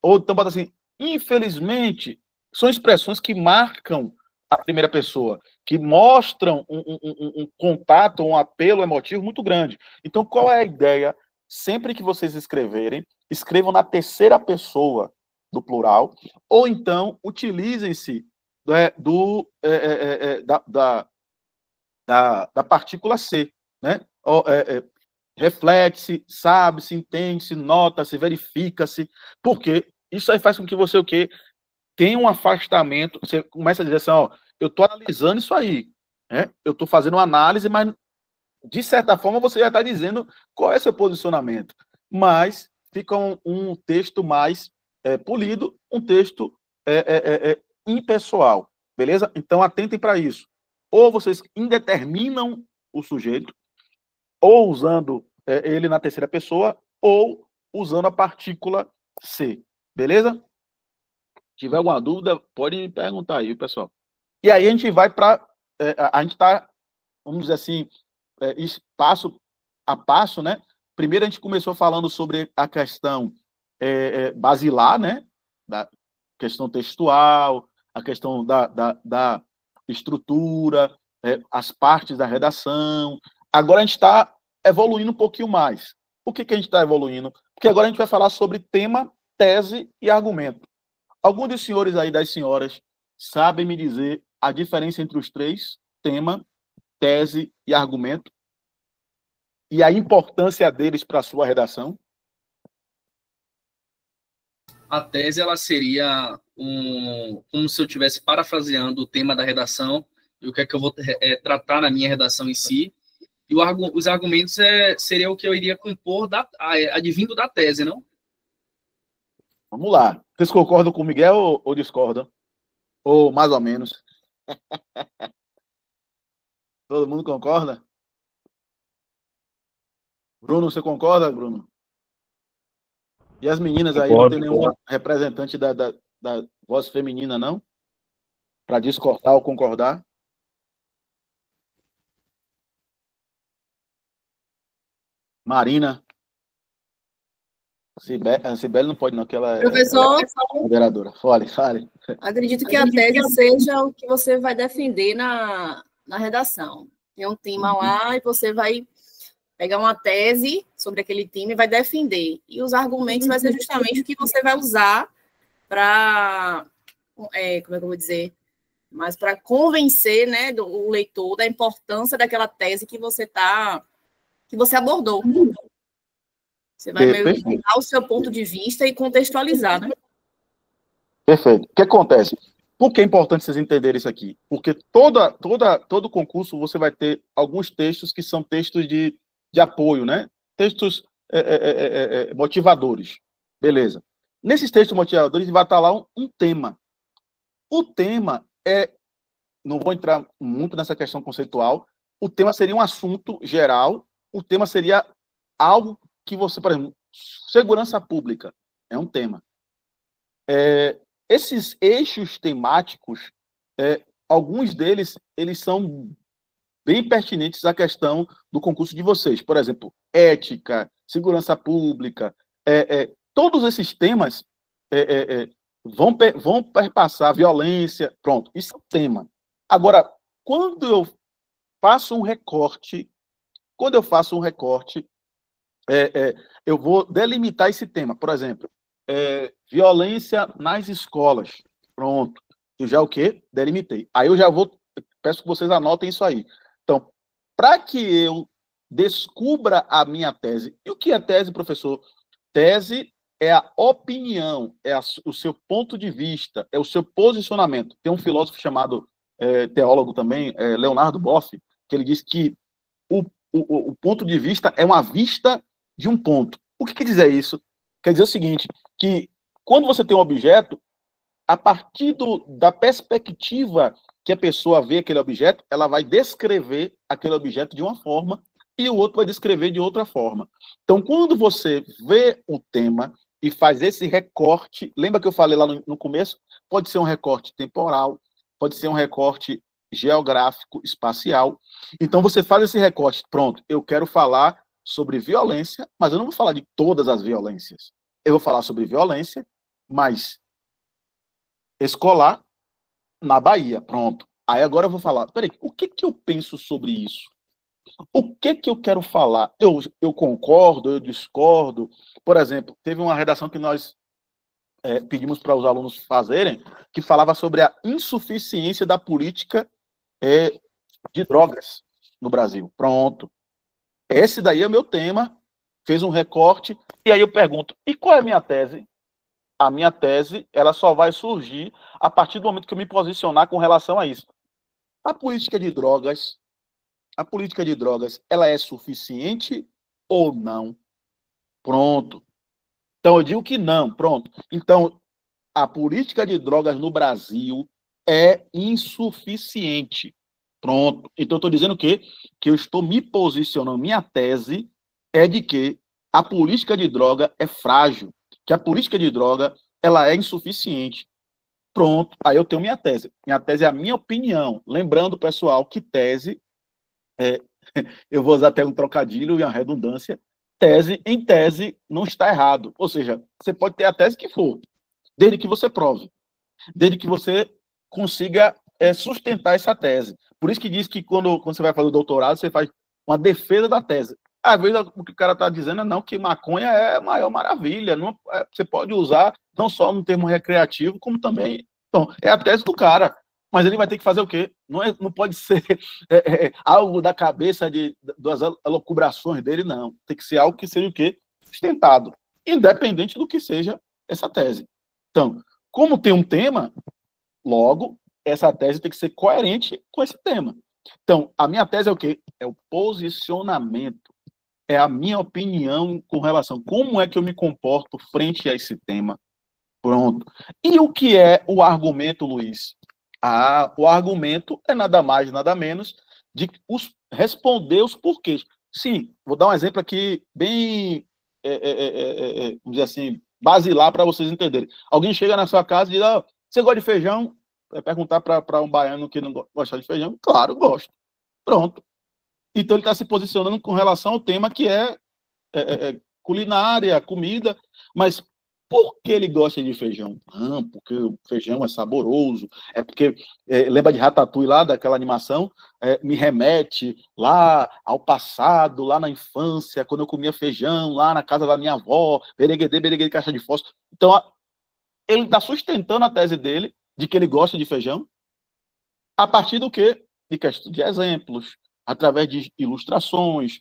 Ou então bota assim, infelizmente, são expressões que marcam a primeira pessoa, que mostram um contato, um apelo emotivo muito grande. Então, qual é a ideia? Sempre que vocês escreverem, escrevam na terceira pessoa do plural, ou então utilizem-se da partícula C, né? Reflete-se, sabe-se, entende-se, nota-se, verifica-se, porque isso aí faz com que você, o quê? Tenha um afastamento, você começa a dizer assim, eu estou analisando isso aí, né? Eu estou fazendo uma análise, mas, de certa forma, você já está dizendo qual é seu posicionamento, mas fica um texto mais polido, um texto impessoal, beleza? Então, atentem para isso. Ou vocês indeterminam o sujeito, ou usando ele na terceira pessoa, ou usando a partícula C, beleza? Se tiver alguma dúvida, pode me perguntar aí, pessoal. E aí a gente vai para... a gente está, vamos dizer assim, passo a passo, né? Primeiro a gente começou falando sobre a questão basilar, né? Da questão textual, a questão da estrutura, as partes da redação. Agora a gente está evoluindo um pouquinho mais. Por que a gente está evoluindo? Porque agora a gente vai falar sobre tema, tese e argumento. Alguns dos senhores aí, das senhoras, sabem me dizer a diferença entre os três, tema, tese e argumento? E a importância deles para a sua redação? A tese, ela seria como se eu estivesse parafraseando o tema da redação e o que é que eu vou tratar na minha redação em si. E os argumentos seria o que eu iria compor advindo da tese, não? Vamos lá. Vocês concordam com o Miguel ou discordam? Ou mais ou menos? Todo mundo concorda? Bruno, você concorda, Bruno? E as meninas aí, não tem nenhuma representante da voz feminina, não? Para discordar ou concordar? Marina? A Cibele não pode, não, que ela Professor, é moderadora. Fale. acredito que a tese seja o que você vai defender na redação. Tem um tema lá e você vai pegar uma tese sobre aquele tema e vai defender. E os argumentos vai ser justamente o que você vai usar para, como é que eu vou dizer, mas para convencer, né, o leitor da importância daquela tese que você abordou. Você vai meio que dar o seu ponto de vista e contextualizar, né? Perfeito. O que acontece? Por que é importante vocês entenderem isso aqui? Porque todo concurso você vai ter alguns textos que são textos de apoio, né? Textos motivadores. Beleza. Nesses textos motivadores vai estar lá um tema. O tema não vou entrar muito nessa questão conceitual, o tema seria um assunto geral, o tema seria algo que você, por exemplo, segurança pública é um tema. Esses eixos temáticos, alguns deles, eles são bem pertinentes à questão do concurso de vocês. Por exemplo, ética, segurança pública, todos esses temas vão perpassar violência, pronto, isso é o tema. Agora, quando eu faço um recorte, eu vou delimitar esse tema. Por exemplo, violência nas escolas. Pronto. Eu já o quê? Delimitei. Aí eu já peço que vocês anotem isso aí. Então, para que eu descubra a minha tese. E o que é tese, professor? Tese é a opinião, o seu ponto de vista, é o seu posicionamento. Tem um filósofo chamado, teólogo também, Leonardo Boff, que ele diz que o ponto de vista é uma vista de um ponto. O que quer dizer isso? Quer dizer o seguinte, que quando você tem um objeto, a partir da perspectiva que a pessoa vê aquele objeto, ela vai descrever aquele objeto de uma forma e o outro vai descrever de outra forma. Então, quando você vê o tema e faz esse recorte, lembra que eu falei lá no começo? Pode ser um recorte temporal, pode ser um recorte geográfico, espacial. Então, você faz esse recorte. Pronto, eu quero falar sobre violência, mas eu não vou falar de todas as violências. Eu vou falar sobre violência, mas escolar na Bahia. Pronto. Aí agora eu vou falar, peraí, o que eu penso sobre isso? O que eu quero falar? Eu concordo, eu discordo. Por exemplo, teve uma redação que nós pedimos para os alunos fazerem, que falava sobre a insuficiência da política de drogas no Brasil. Pronto. Esse daí é o meu tema, fez um recorte, e aí eu pergunto, e qual é a minha tese? A minha tese, ela só vai surgir a partir do momento que eu me posicionar com relação a isso. A política de drogas, ela é suficiente ou não? Pronto. Então, eu digo que não, pronto. Então, a política de drogas no Brasil é insuficiente. Pronto. Então, eu estou dizendo o quê? Que eu estou me posicionando, minha tese é de que a política de droga é frágil, que a política de droga ela é insuficiente. Pronto. Aí eu tenho minha tese. Minha tese é a minha opinião. Lembrando, pessoal, que tese, eu vou usar até um trocadilho e uma redundância, em tese, não está errado. Ou seja, você pode ter a tese que for, desde que você prove, desde que você consiga sustentar essa tese. Por isso que diz que quando você vai fazer o doutorado, você faz uma defesa da tese. Às vezes o que o cara está dizendo é não, que maconha é a maior maravilha. Não, você pode usar não só no termo recreativo, como também... Então, é a tese do cara. Mas ele vai ter que fazer o quê? Não pode ser algo da cabeça das elucubrações dele, não. Tem que ser algo que seja o quê? Sustentado. Independente do que seja essa tese. Então, como tem um tema, logo, essa tese tem que ser coerente com esse tema. Então, a minha tese é o quê? É o posicionamento. É a minha opinião com relação a como é que eu me comporto frente a esse tema. Pronto. E o que é o argumento, Luiz? O argumento é nada mais, nada menos de responder os porquês. Sim, vou dar um exemplo aqui bem, vamos dizer assim, basilar para vocês entenderem. Alguém chega na sua casa e diz, você gosta de feijão? Vai perguntar para um baiano que não gosta de feijão? Claro, gosto. Pronto. Então ele está se posicionando com relação ao tema que é culinária, comida, mas por que ele gosta de feijão? Porque o feijão é saboroso, é porque, lembra de Ratatouille lá, daquela animação? Me remete lá ao passado, lá na infância, quando eu comia feijão, lá na casa da minha avó, bereguedê, caixa de fósforo. Então, ele está sustentando a tese dele, de que ele gosta de feijão, a partir do quê? De exemplos, através de ilustrações,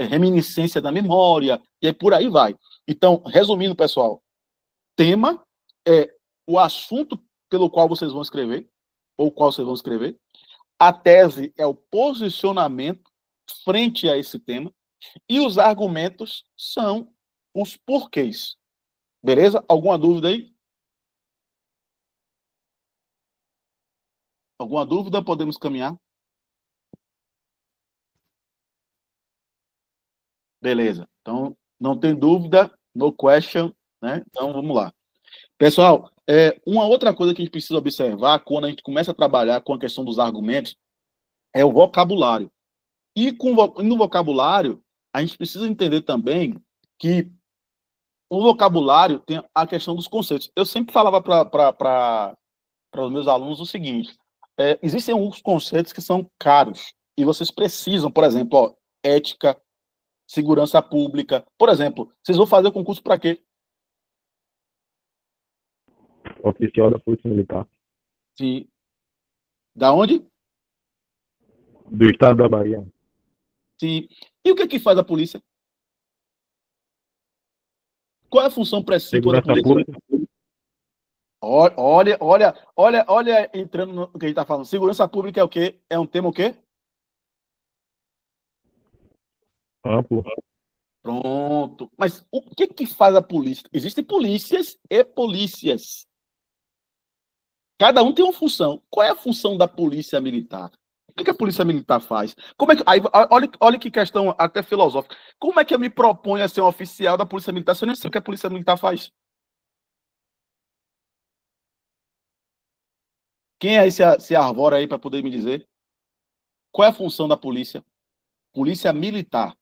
reminiscência da memória, e aí por aí vai. Então, resumindo, pessoal, tema é o assunto pelo qual vocês vão escrever, ou qual vocês vão escrever. A tese é o posicionamento frente a esse tema. E os argumentos são os porquês. Beleza? Alguma dúvida aí? Alguma dúvida? Podemos caminhar? Beleza. Então, não tem dúvida, no question, né? Então, vamos lá. Pessoal, uma outra coisa que a gente precisa observar quando a gente começa a trabalhar com a questão dos argumentos é o vocabulário. E no vocabulário, a gente precisa entender também que o vocabulário tem a questão dos conceitos. Eu sempre falava para os meus alunos o seguinte, existem alguns conceitos que são caros e vocês precisam, por exemplo, ética, segurança pública. Por exemplo, vocês vão fazer o concurso para quê? Oficial da Polícia Militar. Sim. Da onde? Do estado da Bahia. Sim. E o que faz a polícia? Qual é a função principal da polícia? Olha, entrando no que a gente está falando. Segurança pública é o quê? É um tema o quê? Amplo. Pronto. Mas o que faz a polícia? Existem polícias e polícias. Cada um tem uma função. Qual é a função da polícia militar? O que a polícia militar faz? Olha que questão até filosófica. Como é que eu me proponho a ser um oficial da polícia militar se eu nem sei o que a polícia militar faz? Quem é esse arvora aí para poder me dizer? Qual é a função da polícia? Polícia militar.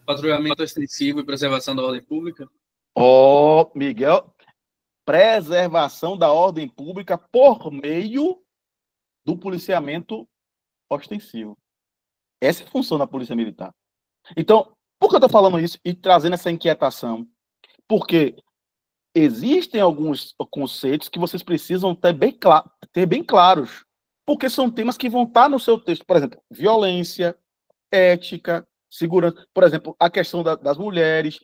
Patrulhamento ostensivo e preservação da ordem pública? Miguel, preservação da ordem pública por meio do policiamento ostensivo. Essa é a função da polícia militar. Então, por que eu estou falando isso e trazendo essa inquietação? Porque existem alguns conceitos que vocês precisam ter bem claros, porque são temas que vão estar no seu texto. Por exemplo, violência, ética, segurança. Por exemplo, a questão das mulheres,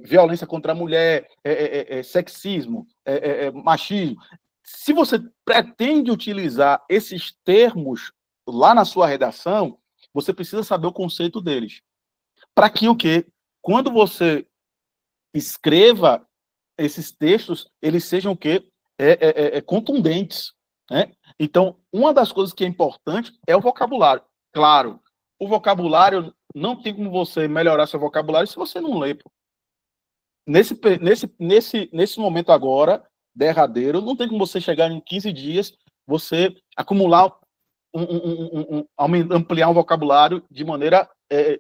violência contra a mulher, sexismo, machismo. Se você pretende utilizar esses termos lá na sua redação, você precisa saber o conceito deles. Para que o quê? Quando você escreva esses textos, eles sejam o quê? Contundentes. Né? Então, uma das coisas que é importante é o vocabulário. Claro, o vocabulário, não tem como você melhorar seu vocabulário se você não lê. Pô. Nesse momento agora, derradeiro, não tem como você chegar em 15 dias, você acumular, ampliar um vocabulário de maneira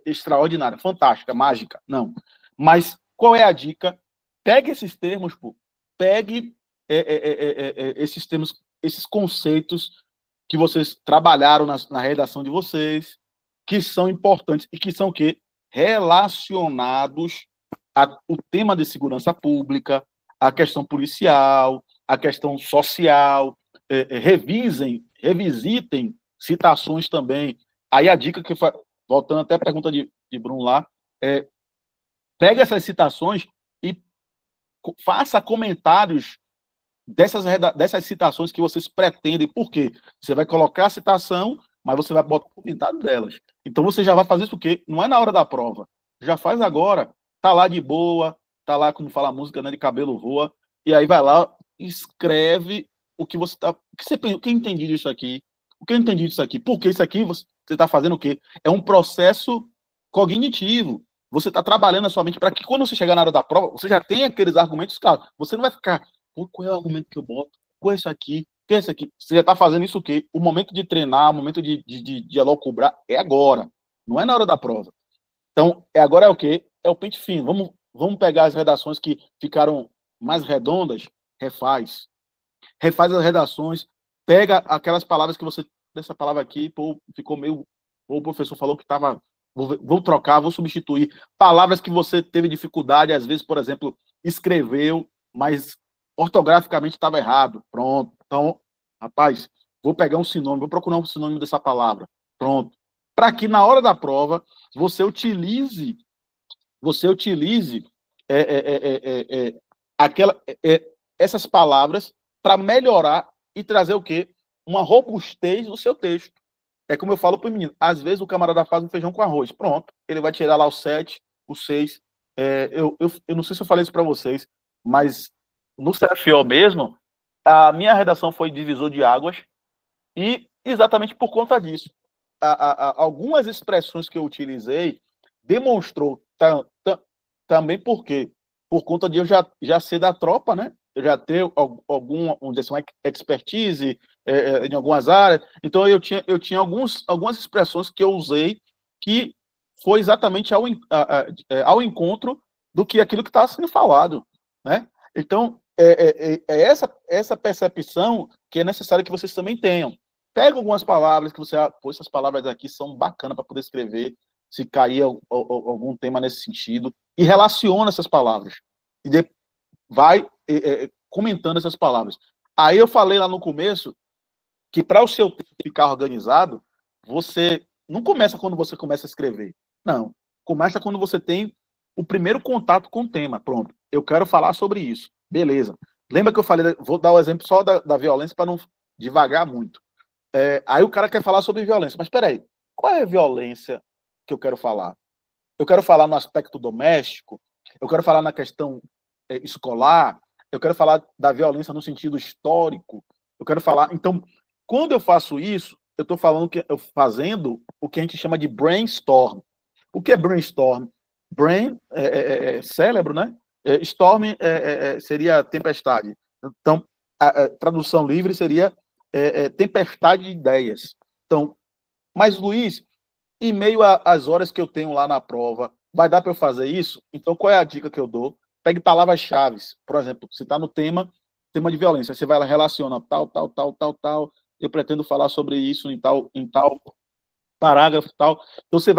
extraordinária, fantástica, mágica. Não. Mas qual é a dica? Pegue esses termos, pô. Pegue esses termos esses conceitos que vocês trabalharam na redação de vocês, que são importantes e que são o quê? Relacionados ao tema de segurança pública, a questão policial, a questão social. Revisitem citações também. Aí a dica que, voltando até a pergunta de Bruno lá, pega essas citações e faça comentários dessas citações que vocês pretendem. Por quê? Você vai colocar a citação, mas você vai botar o comentário delas. Então você já vai fazer isso o quê? Não é na hora da prova. Já faz agora. Tá lá de boa, tá lá, como fala a música, né, de cabelo voa, e aí vai lá, escreve o que você tá... O que eu entendi disso aqui? O que eu entendi disso aqui? Porque isso aqui você está fazendo o quê? É um processo cognitivo. Você está trabalhando a sua mente para que quando você chegar na hora da prova, você já tenha aqueles argumentos claros. Você não vai ficar, qual é o argumento que eu boto? Qual é isso aqui? O que é isso aqui? Você já está fazendo isso o quê? O momento de treinar, o momento de elocubrar é agora. Não é na hora da prova. Então, agora é o quê? É o pente fino. Vamos pegar as redações que ficaram mais redondas, refaz as redações, pega aquelas palavras que você, dessa palavra aqui, pô, ficou meio, o professor falou que estava, vou trocar, vou substituir, palavras que você teve dificuldade, às vezes, por exemplo, escreveu, mas ortograficamente estava errado, pronto, então, rapaz, vou pegar um sinônimo, vou procurar um sinônimo dessa palavra, pronto, para que na hora da prova, você utilize essas palavras para melhorar e trazer o quê? Uma robustez no seu texto. É como eu falo para o menino, às vezes o camarada faz um feijão com arroz, pronto, ele vai tirar lá o 7, o 6. Eu não sei se eu falei isso para vocês, mas no CFO mesmo, a minha redação foi divisor de águas e exatamente por conta disso. Algumas expressões que eu utilizei demonstrou também porque por conta de eu já ser da tropa, né? Eu já ter alguma expertise em algumas áreas. Então eu tinha algumas expressões que eu usei que foi exatamente ao encontro do que aquilo que estava sendo falado, né? Então essa percepção que é necessário que vocês também tenham. Pega algumas palavras que você, essas palavras aqui são bacanas para poder escrever, se cair algum tema nesse sentido, e relaciona essas palavras. E vai comentando essas palavras. Aí eu falei lá no começo que para o seu texto ficar organizado, você não começa quando você começa a escrever. Não. Começa quando você tem o primeiro contato com o tema. Pronto. Eu quero falar sobre isso. Beleza. Lembra que eu falei, vou dar o exemplo só da violência para não devagar muito. Aí o cara quer falar sobre violência. Mas espera aí. Qual é a violência que eu quero falar? Eu quero falar no aspecto doméstico? Eu quero falar na questão escolar? Eu quero falar da violência no sentido histórico? Eu quero falar... Então, quando eu faço isso, eu estou fazendo o que a gente chama de brainstorm. O que é brainstorm? Brain cérebro, né? Storm seria tempestade. Então, a tradução livre seria tempestade de ideias. Então, mas Luiz, em meio às horas que eu tenho lá na prova, vai dar para eu fazer isso? Então, qual é a dica que eu dou? Pegue palavras-chave. Por exemplo, se está no tema de violência, você vai lá, relaciona tal. Eu pretendo falar sobre isso em tal parágrafo, tal. Então, você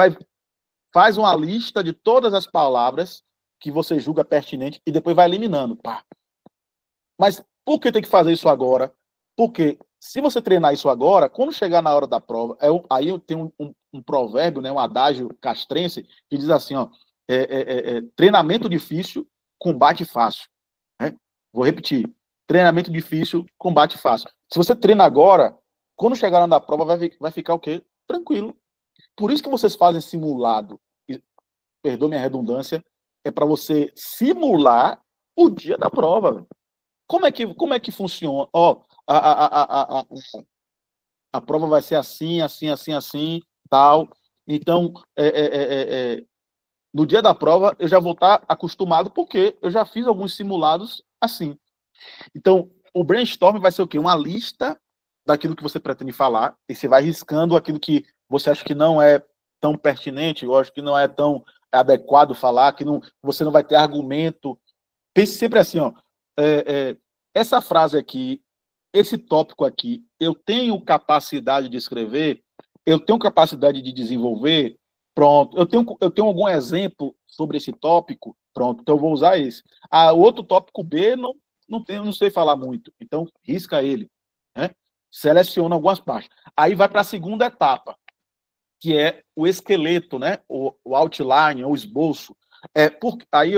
faz uma lista de todas as palavras que você julga pertinente e depois vai eliminando. Pá. Mas por que tem que fazer isso agora? Porque se você treinar isso agora, quando chegar na hora da prova, aí eu tenho um provérbio, né, um adágio castrense, que diz assim, ó, treinamento difícil, combate fácil. Né? Vou repetir, treinamento difícil, combate fácil. Se você treina agora, quando chegar na hora da prova, vai ficar o quê? Tranquilo. Por isso que vocês fazem simulado, perdoe minha redundância, é para você simular o dia da prova. Como é que funciona? Ó, a prova vai ser assim, tal. Então, no dia da prova, eu já vou estar acostumado, porque eu já fiz alguns simulados assim. Então, o brainstorm vai ser o quê? Uma lista daquilo que você pretende falar, e você vai riscando aquilo que você acha que não é tão pertinente, eu acho que não é tão adequado falar, que você não vai ter argumento. Pense sempre assim, ó, essa frase aqui, esse tópico aqui, eu tenho capacidade de escrever, eu tenho capacidade de desenvolver, pronto. Eu tenho algum exemplo sobre esse tópico, pronto, então eu vou usar esse. O outro tópico B, não sei falar muito, então risca ele, né? Seleciona algumas partes. Aí vai para a segunda etapa, que é o esqueleto, né? O outline, o esboço. Aí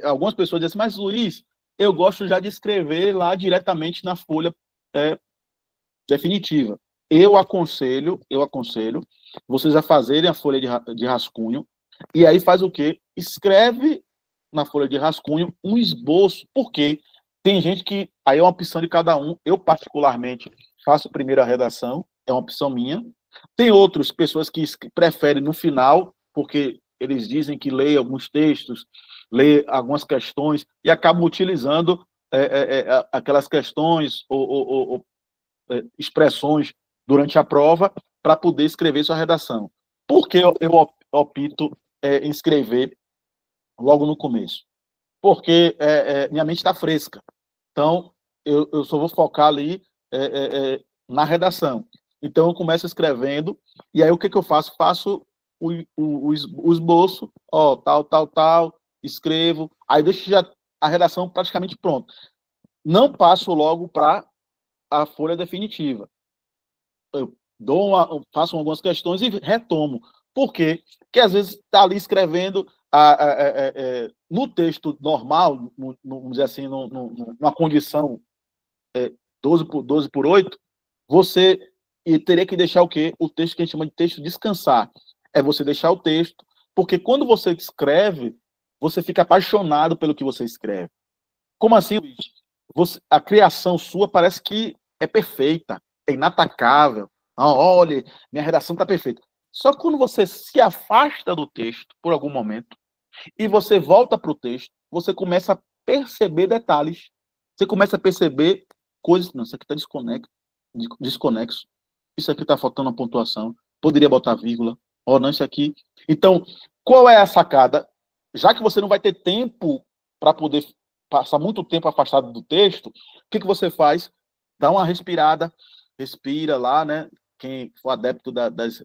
algumas pessoas dizem, mas Luiz, eu gosto já de escrever lá diretamente na folha definitiva. Eu aconselho vocês a fazerem a folha de rascunho, e aí faz o quê? Escreve na folha de rascunho um esboço, porque tem gente que, aí é uma opção de cada um, eu particularmente faço primeiro a redação, é uma opção minha. Tem outras pessoas que preferem no final, porque eles dizem que lê alguns textos, lê algumas questões, e acabam utilizando aquelas questões ou expressões durante a prova para poder escrever sua redação. Por que eu opto em escrever logo no começo? Porque minha mente está fresca. Então, eu só vou focar ali na redação. Então, eu começo escrevendo, e aí o que eu faço? Faço o esboço, tal, escrevo, aí deixo já a redação praticamente pronta. Não passo logo para a folha definitiva. Eu faço algumas questões e retomo. Por quê? Porque às vezes está ali escrevendo no texto normal, vamos dizer assim, numa condição 12 por 8, você teria que deixar o quê? O texto que a gente chama de texto descansar. É você deixar o texto, porque quando você escreve, você fica apaixonado pelo que você escreve. Como assim, Luiz? A criação sua parece que é perfeita, é inatacável. Olha, minha redação está perfeita. Só que quando você se afasta do texto por algum momento e você volta para o texto, você começa a perceber detalhes. Você começa a perceber coisas. Não, isso aqui está desconexo. Isso aqui está faltando uma pontuação. Poderia botar vírgula. Não, isso aqui. Então, qual é a sacada? Já que você não vai ter tempo para poder passar muito tempo afastado do texto, o que você faz? Dá uma respirada, respira lá, né? Quem for adepto das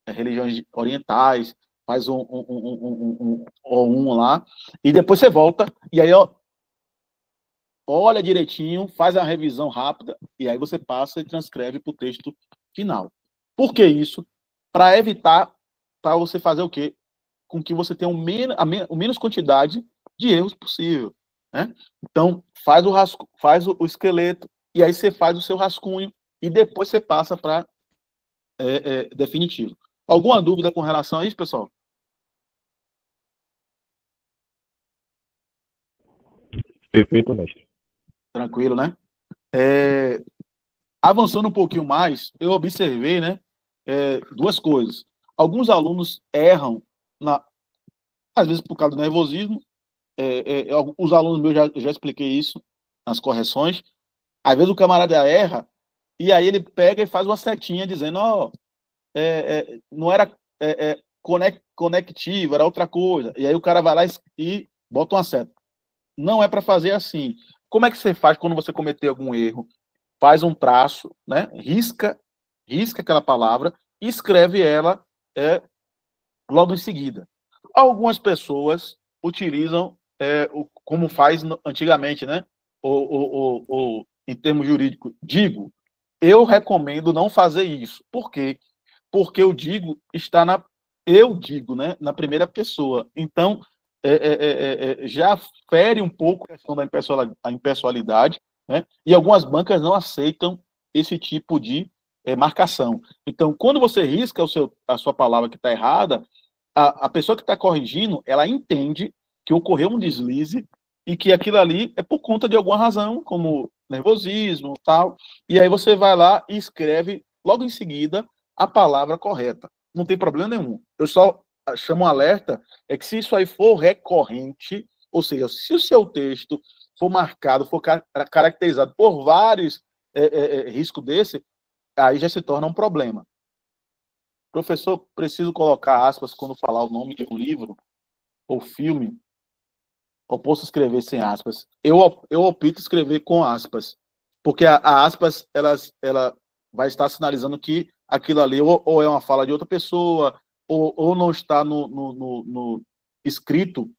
religiões orientais, faz um lá, e depois você volta, e aí, olha direitinho, faz a revisão rápida, e aí você passa e transcreve para o texto final. Por que isso? Para evitar, para você fazer o quê? Com que você tenha o menos quantidade de erros possível, né? Então, faz o esqueleto, e aí você faz o seu rascunho, e depois você passa para definitivo. Alguma dúvida com relação a isso, pessoal? Perfeito, mestre. Tranquilo, né? Avançando um pouquinho mais, eu observei, né, duas coisas. Alguns alunos erram, às vezes por causa do nervosismo. Os alunos meus, já expliquei isso nas correções. Às vezes o camarada erra, e aí ele pega e faz uma setinha dizendo, não era conectivo, era outra coisa. E aí o cara vai lá e bota uma seta. Não é para fazer assim. Como é que você faz quando você cometer algum erro? Faz um traço, né? Risca aquela palavra e escreve ela logo em seguida. Algumas pessoas utilizam como faz antigamente, né? Ou em termos jurídicos, eu recomendo não fazer isso. Por quê? Porque eu digo né, na primeira pessoa. Então, já fere um pouco a questão da impessoalidade, né? E algumas bancas não aceitam esse tipo de marcação. Então, quando você risca a sua palavra que está errada, a pessoa que está corrigindo, ela entende que ocorreu um deslize e que aquilo ali é por conta de alguma razão, como nervosismo, tal. E aí você vai lá e escreve logo em seguida a palavra correta. Não tem problema nenhum. Eu só chamo um alerta, que se isso aí for recorrente, ou seja, se o seu texto for marcado, for caracterizado por vários riscos desse, aí já se torna um problema. Professor, preciso colocar aspas quando falar o nome de um livro ou filme, ou posso escrever sem aspas? Eu opto escrever com aspas. porque a aspas, ela vai estar sinalizando que aquilo ali ou é uma fala de outra pessoa, ou não está no escrito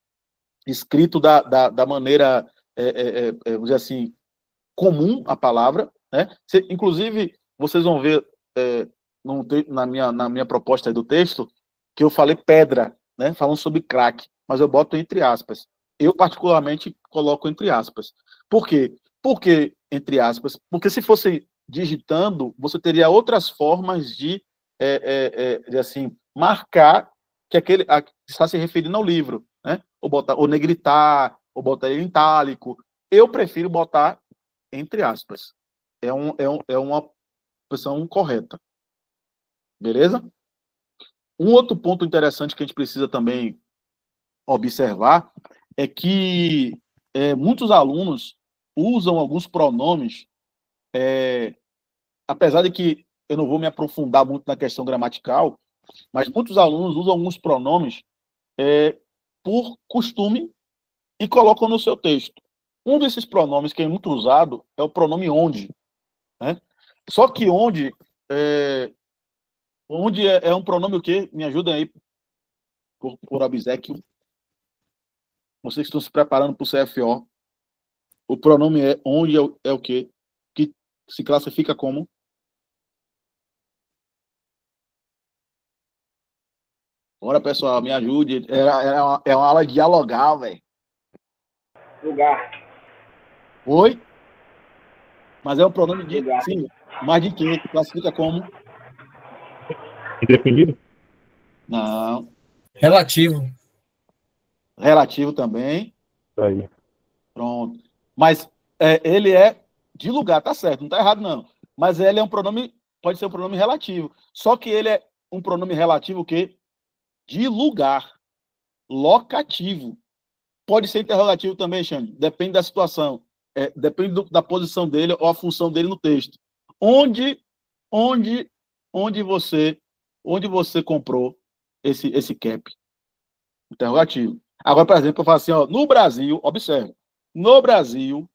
da maneira, vamos dizer assim, comum a palavra, né? Inclusive, vocês vão ver na minha proposta aí do texto, que eu falei pedra, né? Falando sobre crack, mas eu boto entre aspas. Eu, particularmente, coloco entre aspas. Por quê? Por que entre aspas? Porque se fosse digitando, você teria outras formas de assim, marcar que aquele está se referindo ao livro, né? Ou negritar, ou botar ele em itálico. Eu prefiro botar entre aspas. É uma opção correta. Beleza? Um outro ponto interessante que a gente precisa também observar é que muitos alunos usam alguns pronomes, apesar de que eu não vou me aprofundar muito na questão gramatical, mas muitos alunos usam alguns pronomes por costume e colocam no seu texto. Um desses pronomes que é muito usado é o pronome onde, né? Só que onde é um pronome o quê? Me ajudem aí, por obséquio. Vocês estão se preparando para o CFO. O pronome onde é o quê? Que se classifica como? Bora, pessoal, me ajude. É uma aula de dialogar, velho. Lugar. Oi? Mas é um pronome de... Lugar. Sim, mas de quê? Que classifica como? Indefinido? Não. Relativo. Relativo também. Aí. Pronto. Mas ele é de lugar, tá certo, não tá errado, não. Mas ele é um pronome, pode ser um pronome relativo. Só que ele é um pronome relativo o quê? De lugar. Locativo. Pode ser interrogativo também, Xande. Depende da situação. Depende da posição dele ou a função dele no texto. Onde você comprou esse cap? Interrogativo. Agora, por exemplo, eu falo assim, ó, no Brasil, observe, no Brasil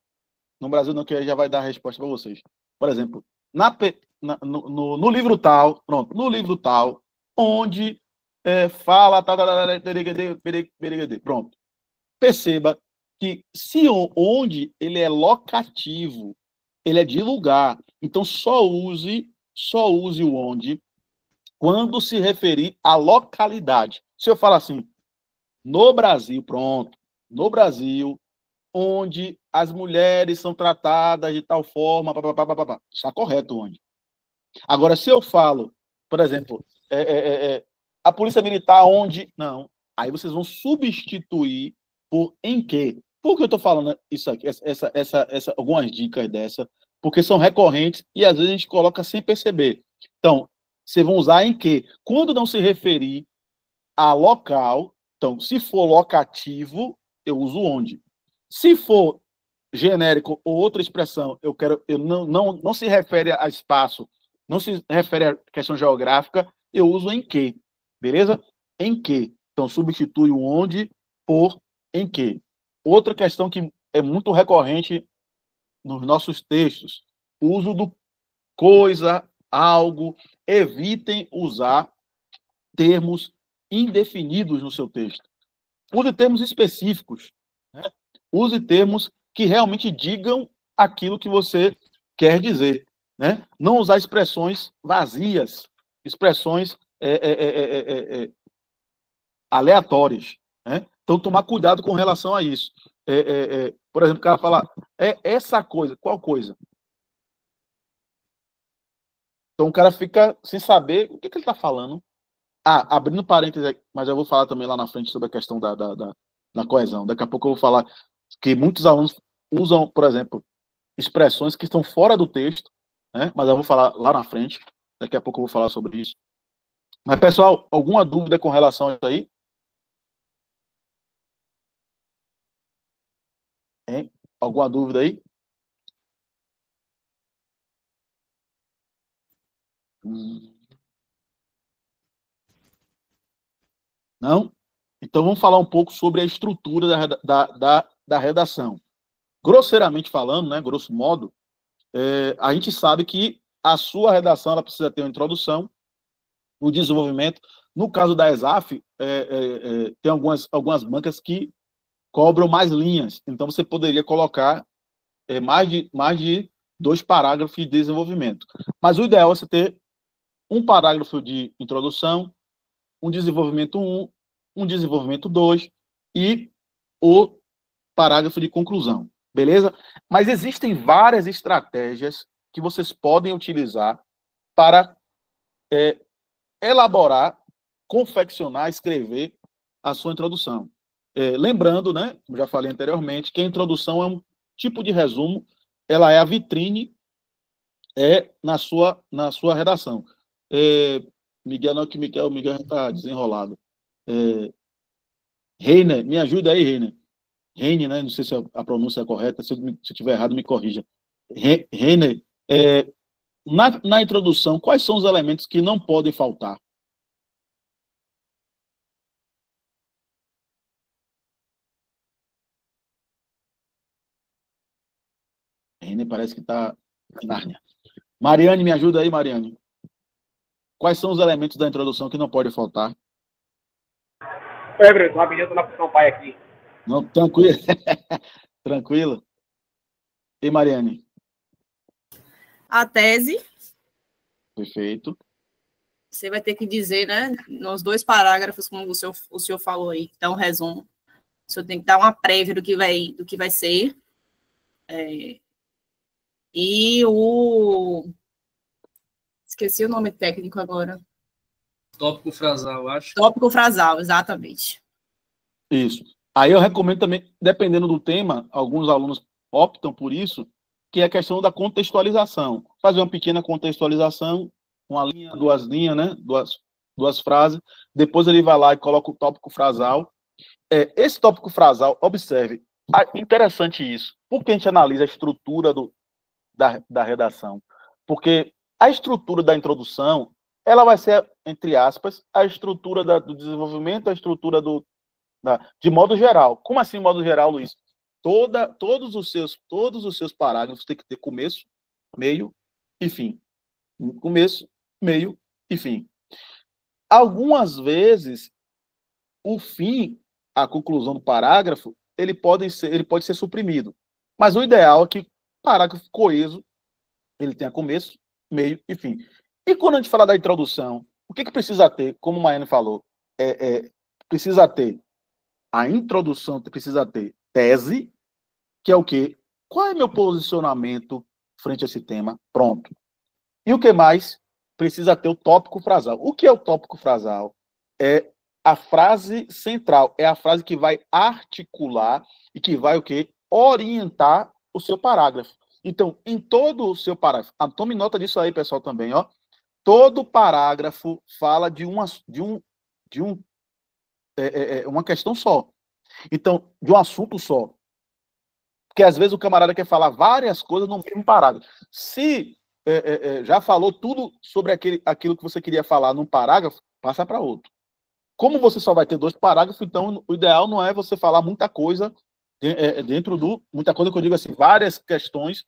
não, que aí já vai dar a resposta para vocês. Por exemplo, no livro tal, pronto, no livro tal, onde fala, pronto. Perceba que se onde ele é locativo, ele é de lugar. Então, só use o onde quando se referir à localidade. Se eu falar assim, no Brasil, pronto, no Brasil, onde as mulheres são tratadas de tal forma, está correto onde. Agora, se eu falo, por exemplo, a polícia militar onde... Não, aí vocês vão substituir por em que. Por que eu estou falando isso aqui, algumas dicas dessa? Porque são recorrentes e às vezes a gente coloca sem perceber. Então, vocês vão usar em que. Quando não se referir a local, então, se for locativo, eu uso onde. Se for genérico ou outra expressão, não se refere a espaço, não se refere a questão geográfica, eu uso em que. Beleza? Em que. Então, substitui o onde por em que. Outra questão que é muito recorrente nos nossos textos, o uso do coisa, algo. Evitem usar termos indefinidos no seu texto. Use termos específicos. Né? Use termos que realmente digam aquilo que você quer dizer. Né? Não usar expressões vazias, expressões aleatórias. Né? Então, tomar cuidado com relação a isso. Por exemplo, o cara fala, essa coisa, qual coisa? Então, o cara fica sem saber o que ele está falando. Abrindo parênteses, mas eu vou falar também lá na frente sobre a questão da coesão. Daqui a pouco eu vou falar que muitos alunos usam, por exemplo, expressões que estão fora do texto, né? Mas eu vou falar lá na frente. Daqui a pouco eu vou falar sobre isso. Mas, pessoal, alguma dúvida com relação a isso aí? Hein? Alguma dúvida aí? Não? Então vamos falar um pouco sobre a estrutura da redação. Grosseiramente falando, né, grosso modo, a gente sabe que a sua redação ela precisa ter uma introdução, o desenvolvimento. No caso da ESAF, tem algumas bancas que cobram mais linhas, então você poderia colocar mais de 2 parágrafos de desenvolvimento. Mas o ideal é você ter um parágrafo de introdução, um desenvolvimento 1, um desenvolvimento 2 e o parágrafo de conclusão, beleza? Mas existem várias estratégias que vocês podem utilizar para elaborar, confeccionar, escrever a sua introdução. Lembrando, né, como já falei anteriormente, que a introdução é um tipo de resumo, ela é a vitrine na sua redação. Miguel não, que Miguel está desenrolado. Reiner, me ajuda aí, Reiner. Reiner, né? Não sei se a pronúncia é correta, se eu estiver errado, me corrija. Reiner, na introdução, quais são os elementos que não podem faltar? Reiner parece que está em Nárnia. Mariane, me ajuda aí, Mariane. Quais são os elementos da introdução que não pode faltar? Pedro, estou rapidinho, estou na função pai aqui. Não, tranquilo. Tranquilo. E Mariane? A tese, Perfeito. você vai ter que dizer, né, nos 2 parágrafos, como o senhor falou aí, que dá um resumo. O senhor tem que dar uma prévia do que vai ser. E esqueci o nome técnico agora. Tópico frasal, acho. Tópico frasal, exatamente. Isso. Aí eu recomendo também, dependendo do tema, alguns alunos optam por isso, que é a questão da contextualização. Fazer uma pequena contextualização, uma linha, 2 linhas, né? Duas frases. Depois ele vai lá e coloca o tópico frasal. Esse tópico frasal, observe, interessante isso. Por que a gente analisa a estrutura da redação? Porque a estrutura da introdução, ela vai ser, entre aspas, a estrutura do desenvolvimento, a estrutura de modo geral. Como assim, de modo geral, Luiz? Todos os seus parágrafos têm que ter começo, meio e fim. Começo, meio e fim. Algumas vezes, o fim, a conclusão do parágrafo, ele pode ser suprimido. Mas o ideal é que o parágrafo coeso, ele tenha começo, meio e fim. E quando a gente fala da introdução, o que precisa ter? Como o Maiane falou, precisa ter a introdução, precisa ter tese, que é o quê? Qual é meu posicionamento frente a esse tema? Pronto. E o que mais? Precisa ter o tópico frasal. O que é o tópico frasal? É a frase central, é a frase que vai articular e que vai o quê? Orientar o seu parágrafo. Então, em todo o seu parágrafo, tome nota disso aí, pessoal, também, ó. Todo parágrafo fala de uma questão só. Então, de um assunto só. Porque às vezes o camarada quer falar várias coisas no mesmo parágrafo. Se já falou tudo sobre aquilo que você queria falar num parágrafo, passa para outro. Como você só vai ter 2 parágrafos, então o ideal não é você falar muita coisa muita coisa que eu digo assim, várias questões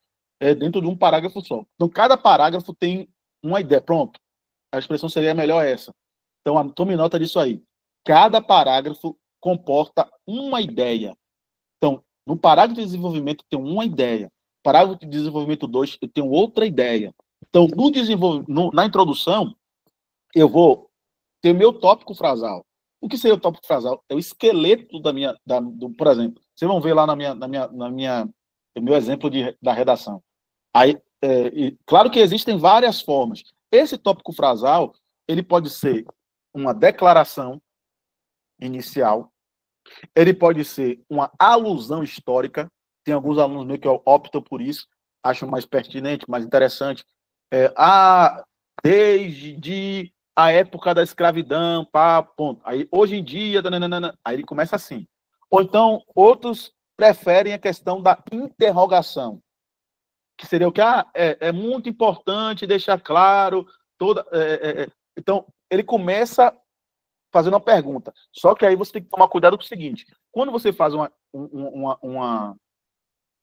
dentro de um parágrafo só. Então, cada parágrafo tem uma ideia. Pronto. A expressão seria melhor essa. Então, tome nota disso aí. Cada parágrafo comporta uma ideia. Então, no parágrafo de desenvolvimento tem uma ideia. No parágrafo de desenvolvimento 2, eu tenho outra ideia. Então, na introdução, eu vou ter o meu tópico frasal. O que seria o tópico frasal? É o esqueleto por exemplo, vocês vão ver lá no meu exemplo da redação. Aí, claro que existem várias formas. Esse tópico frasal, ele pode ser uma declaração inicial, ele pode ser uma alusão histórica. Tem alguns alunos meus que optam por isso, acham mais pertinente, mais interessante. Desde a época da escravidão, ponto. Aí, hoje em dia, aí ele começa assim. Ou então, outros preferem a questão da interrogação, que seria o que é muito importante deixar claro então, ele começa fazendo uma pergunta. Só que aí você tem que tomar cuidado com o seguinte: quando você faz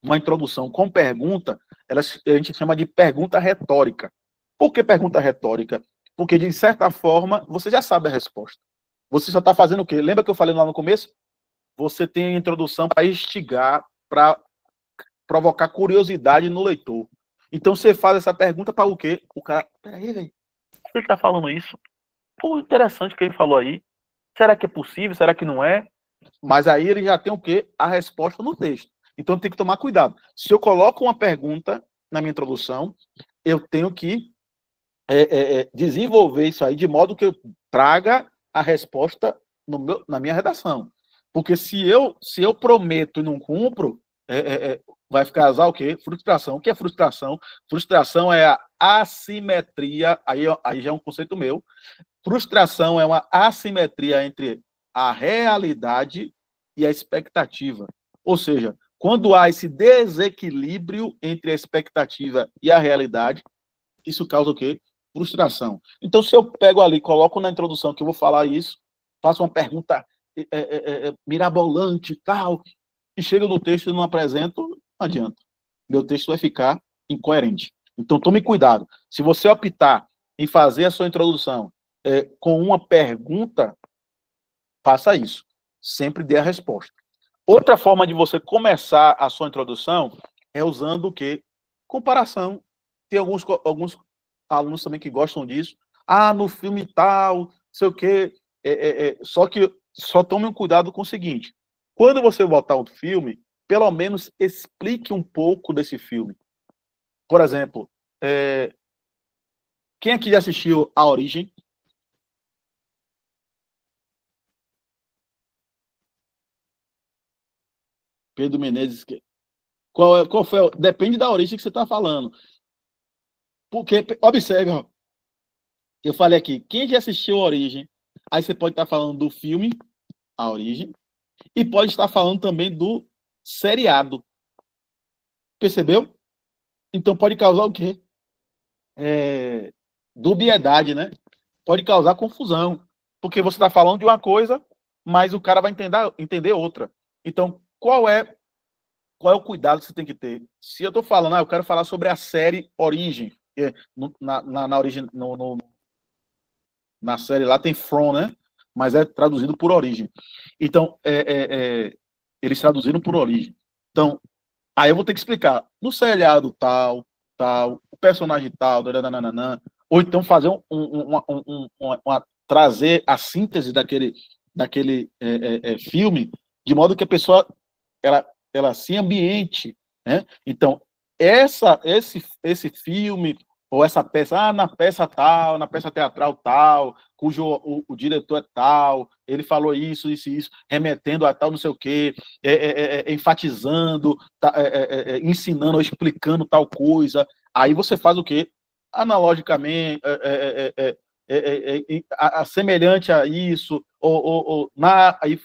uma introdução com pergunta, a gente chama de pergunta retórica. Por que pergunta retórica? Porque, de certa forma, você já sabe a resposta. Você só está fazendo o quê? Lembra que eu falei lá no começo? Você tem a introdução para instigar, para provocar curiosidade no leitor. Então, você faz essa pergunta para o quê? O cara, peraí, velho, ele está falando isso? Pô, interessante o que ele falou aí. Será que é possível? Será que não é? Mas aí ele já tem o quê? A resposta no texto. Então, tem que tomar cuidado. Se eu coloco uma pergunta na minha introdução, eu tenho que desenvolver isso aí de modo que eu traga a resposta na minha redação. Porque se eu prometo e não cumpro, vai causar o quê? Frustração. O que é frustração? Frustração é a assimetria, aí já é um conceito meu. Frustração é uma assimetria entre a realidade e a expectativa. Ou seja, quando há esse desequilíbrio entre a expectativa e a realidade, isso causa o quê? Frustração. Então, se eu pego ali, coloco na introdução que eu vou falar isso, faço uma pergunta mirabolante e tal, e chego no texto e não apresento, não adianta. Meu texto vai ficar incoerente. Então, tome cuidado. Se você optar em fazer a sua introdução com uma pergunta, faça isso. Sempre dê a resposta. Outra forma de você começar a sua introdução é usando o quê? Comparação. Tem alguns alunos também que gostam disso. Ah, no filme tal, sei o quê. Só que só tome um cuidado com o seguinte. Quando você botar um filme, pelo menos explique um pouco desse filme. Por exemplo, quem aqui já assistiu A Origem? Pedro Menezes. Qual foi? Depende da origem que você está falando. Porque, observe, ó, eu falei aqui, quem já assistiu A Origem, aí você pode estar falando do filme A Origem e pode estar falando também do seriado. Percebeu? Então pode causar o quê? Dubiedade, né? Pode causar confusão. Porque você está falando de uma coisa, mas o cara vai entender outra. Então, qual é o cuidado que você tem que ter? Se eu estou falando, eu quero falar sobre a série Origem, na origem, na série lá tem From, né? Mas é traduzido por Origem. Então, eles traduziram por Origem. Então, aí eu vou ter que explicar. No seriado tal, o personagem tal, nananana, ou então fazer trazer a síntese daquele filme, de modo que a pessoa ela se ambiente, né? Então, esse filme ou essa peça, na peça tal, na peça teatral tal, cujo o diretor é tal, ele falou isso, remetendo a tal não sei o quê, enfatizando, ensinando ou explicando tal coisa. Aí você faz o quê? Analogicamente, semelhante a isso,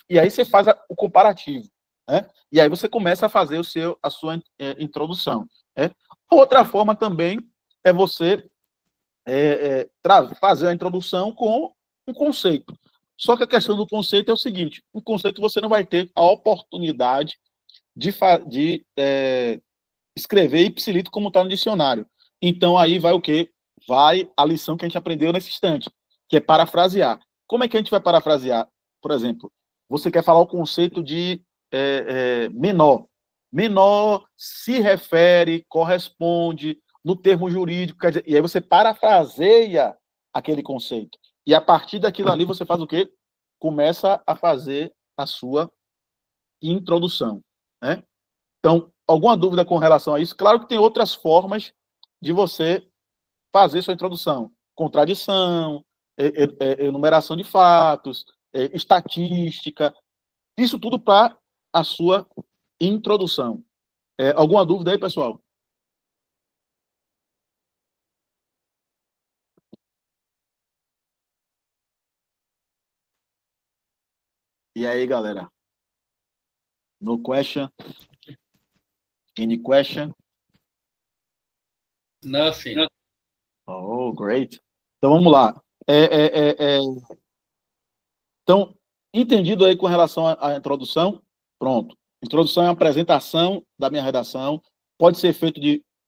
e aí você faz o comparativo. Né? E aí você começa a fazer a sua introdução. Né? Outra forma também é você fazer a introdução com um conceito. Só que a questão do conceito é o seguinte: o conceito você não vai ter a oportunidade de escrever ipsilito como está no dicionário. Então aí vai o quê? Vai a lição que a gente aprendeu nesse instante, que é parafrasear. Como é que a gente vai parafrasear? Por exemplo, você quer falar o conceito de menor. Menor se refere, corresponde no termo jurídico, quer dizer, e aí você parafraseia aquele conceito. E a partir daquilo ali você faz o quê? Começa a fazer a sua introdução. Né? Então, alguma dúvida com relação a isso? Claro que tem outras formas de você fazer sua introdução. Contradição, enumeração de fatos, estatística, isso tudo para a sua introdução. Alguma dúvida aí, pessoal? E aí, galera? No question? Any question? Nothing. Oh, great. Então, vamos lá. Então, entendido aí com relação à introdução? Pronto. Introdução é uma apresentação da minha redação, pode ser feito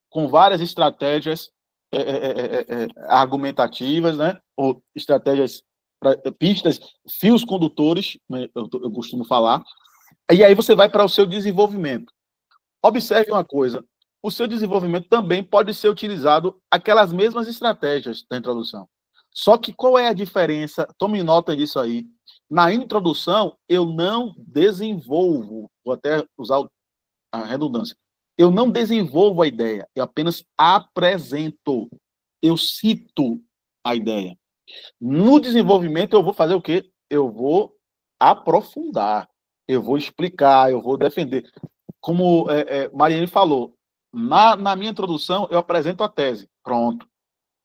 com várias estratégias argumentativas, né? Ou estratégias, pistas, fios condutores, né? Eu costumo falar. E aí você vai para o seu desenvolvimento. Observe uma coisa, o seu desenvolvimento também pode ser utilizado aquelas mesmas estratégias da introdução. Só que qual é a diferença? Tome nota disso aí. Na introdução, eu não desenvolvo, vou até usar a redundância, eu não desenvolvo a ideia, eu apenas apresento, eu cito a ideia. No desenvolvimento, eu vou fazer o quê? Eu vou aprofundar, eu vou explicar, eu vou defender. Como Mariane falou, na minha introdução, eu apresento a tese. Pronto.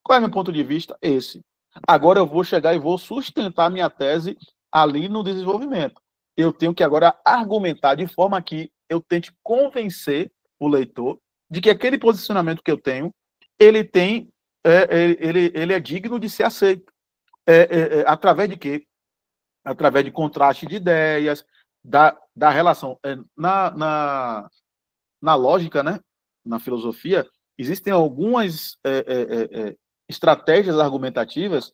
Qual é o meu ponto de vista? Esse. Agora eu vou chegar e vou sustentar minha tese ali no desenvolvimento. Eu tenho que agora argumentar de forma que eu tente convencer o leitor de que aquele posicionamento que eu tenho, ele é digno de ser aceito. Através de quê? Através de contraste de ideias, da relação. Na lógica, né? Na filosofia, existem algumas estratégias argumentativas,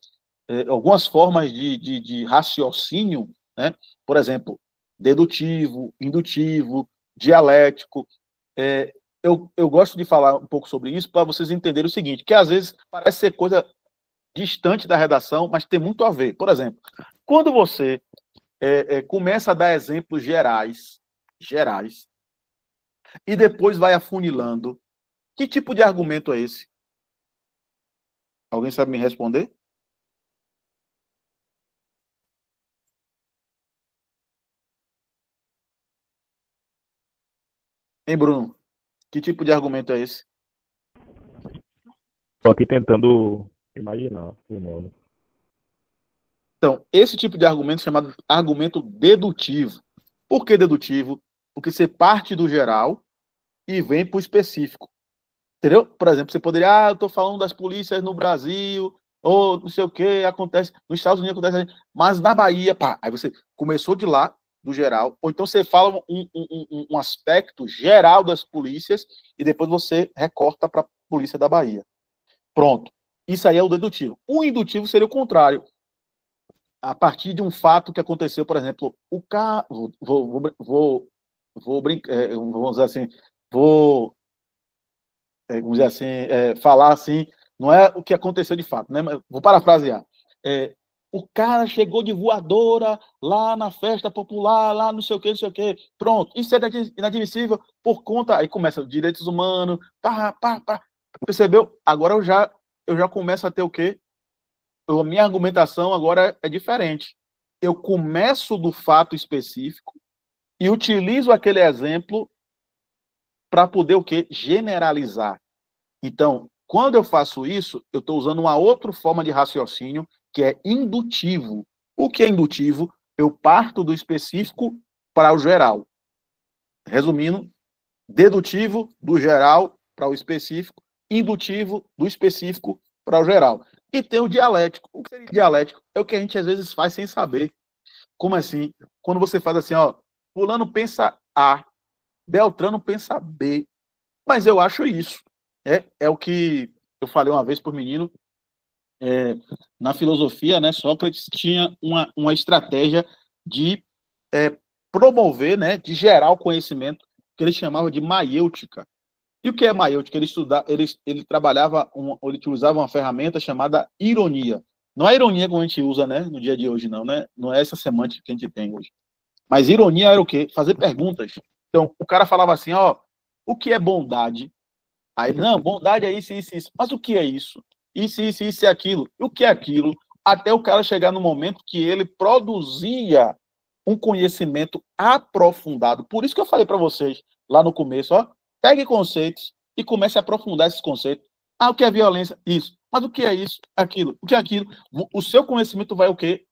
algumas formas de raciocínio, né? Por exemplo, dedutivo, indutivo, dialético. Eu gosto de falar um pouco sobre isso para vocês entenderem o seguinte, que às vezes parece ser coisa distante da redação, mas tem muito a ver. Por exemplo, quando você começa a dar exemplos gerais, e depois vai afunilando, que tipo de argumento é esse? Alguém sabe me responder? Hein, Bruno? Que tipo de argumento é esse? Estou aqui tentando imaginar o nome. Então, esse tipo de argumento é chamado argumento dedutivo. Por que dedutivo? Porque você parte do geral e vem para o específico. Entendeu? Por exemplo, você poderia, eu estou falando das polícias no Brasil, ou não sei o que, acontece, nos Estados Unidos acontece, mas na Bahia, pá, aí você começou de lá, do geral, ou então você fala um aspecto geral das polícias e depois você recorta para a polícia da Bahia. Pronto. Isso aí é o dedutivo. O indutivo seria o contrário. A partir de um fato que aconteceu, por exemplo, o carro, vou brincar, vamos dizer assim, vamos dizer assim, falar assim, não é o que aconteceu de fato, né? Mas vou parafrasear. O cara chegou de voadora lá na festa popular, lá não sei o que. Pronto, isso é inadmissível por conta. Aí começa direitos humanos, pá. Percebeu? Agora eu já começo a ter o quê? A minha argumentação agora é diferente. Eu começo do fato específico e utilizo aquele exemplo para poder o quê? Generalizar. Então, quando eu faço isso, eu estou usando uma outra forma de raciocínio, que é indutivo. O que é indutivo? Eu parto do específico para o geral. Resumindo, dedutivo do geral para o específico, indutivo do específico para o geral. E tem o dialético. O que seria dialético? É o que a gente às vezes faz sem saber. Como assim? Quando você faz assim, ó, fulano pensa A, Beltrano pensa B, mas eu acho isso. É o que eu falei uma vez para o menino, na filosofia, né, Sócrates tinha uma estratégia de promover, né, de gerar o conhecimento, que ele chamava de maiêutica. E o que é maiêutica? Ele trabalhava, ele utilizava uma ferramenta chamada ironia. Não é ironia como a gente usa, né, no dia de hoje, não, né? Não é essa semântica que a gente tem hoje. Mas ironia era o quê? Fazer perguntas. Então, o cara falava assim, ó, o que é bondade? Aí, não, bondade é isso. Mas o que é isso? Isso e aquilo. E o que é aquilo? Até o cara chegar no momento que ele produzia um conhecimento aprofundado. Por isso que eu falei para vocês lá no começo, ó, pegue conceitos e comece a aprofundar esses conceitos. Ah, o que é violência? Isso. Mas o que é isso? Aquilo. O que é aquilo? O seu conhecimento vai o quê?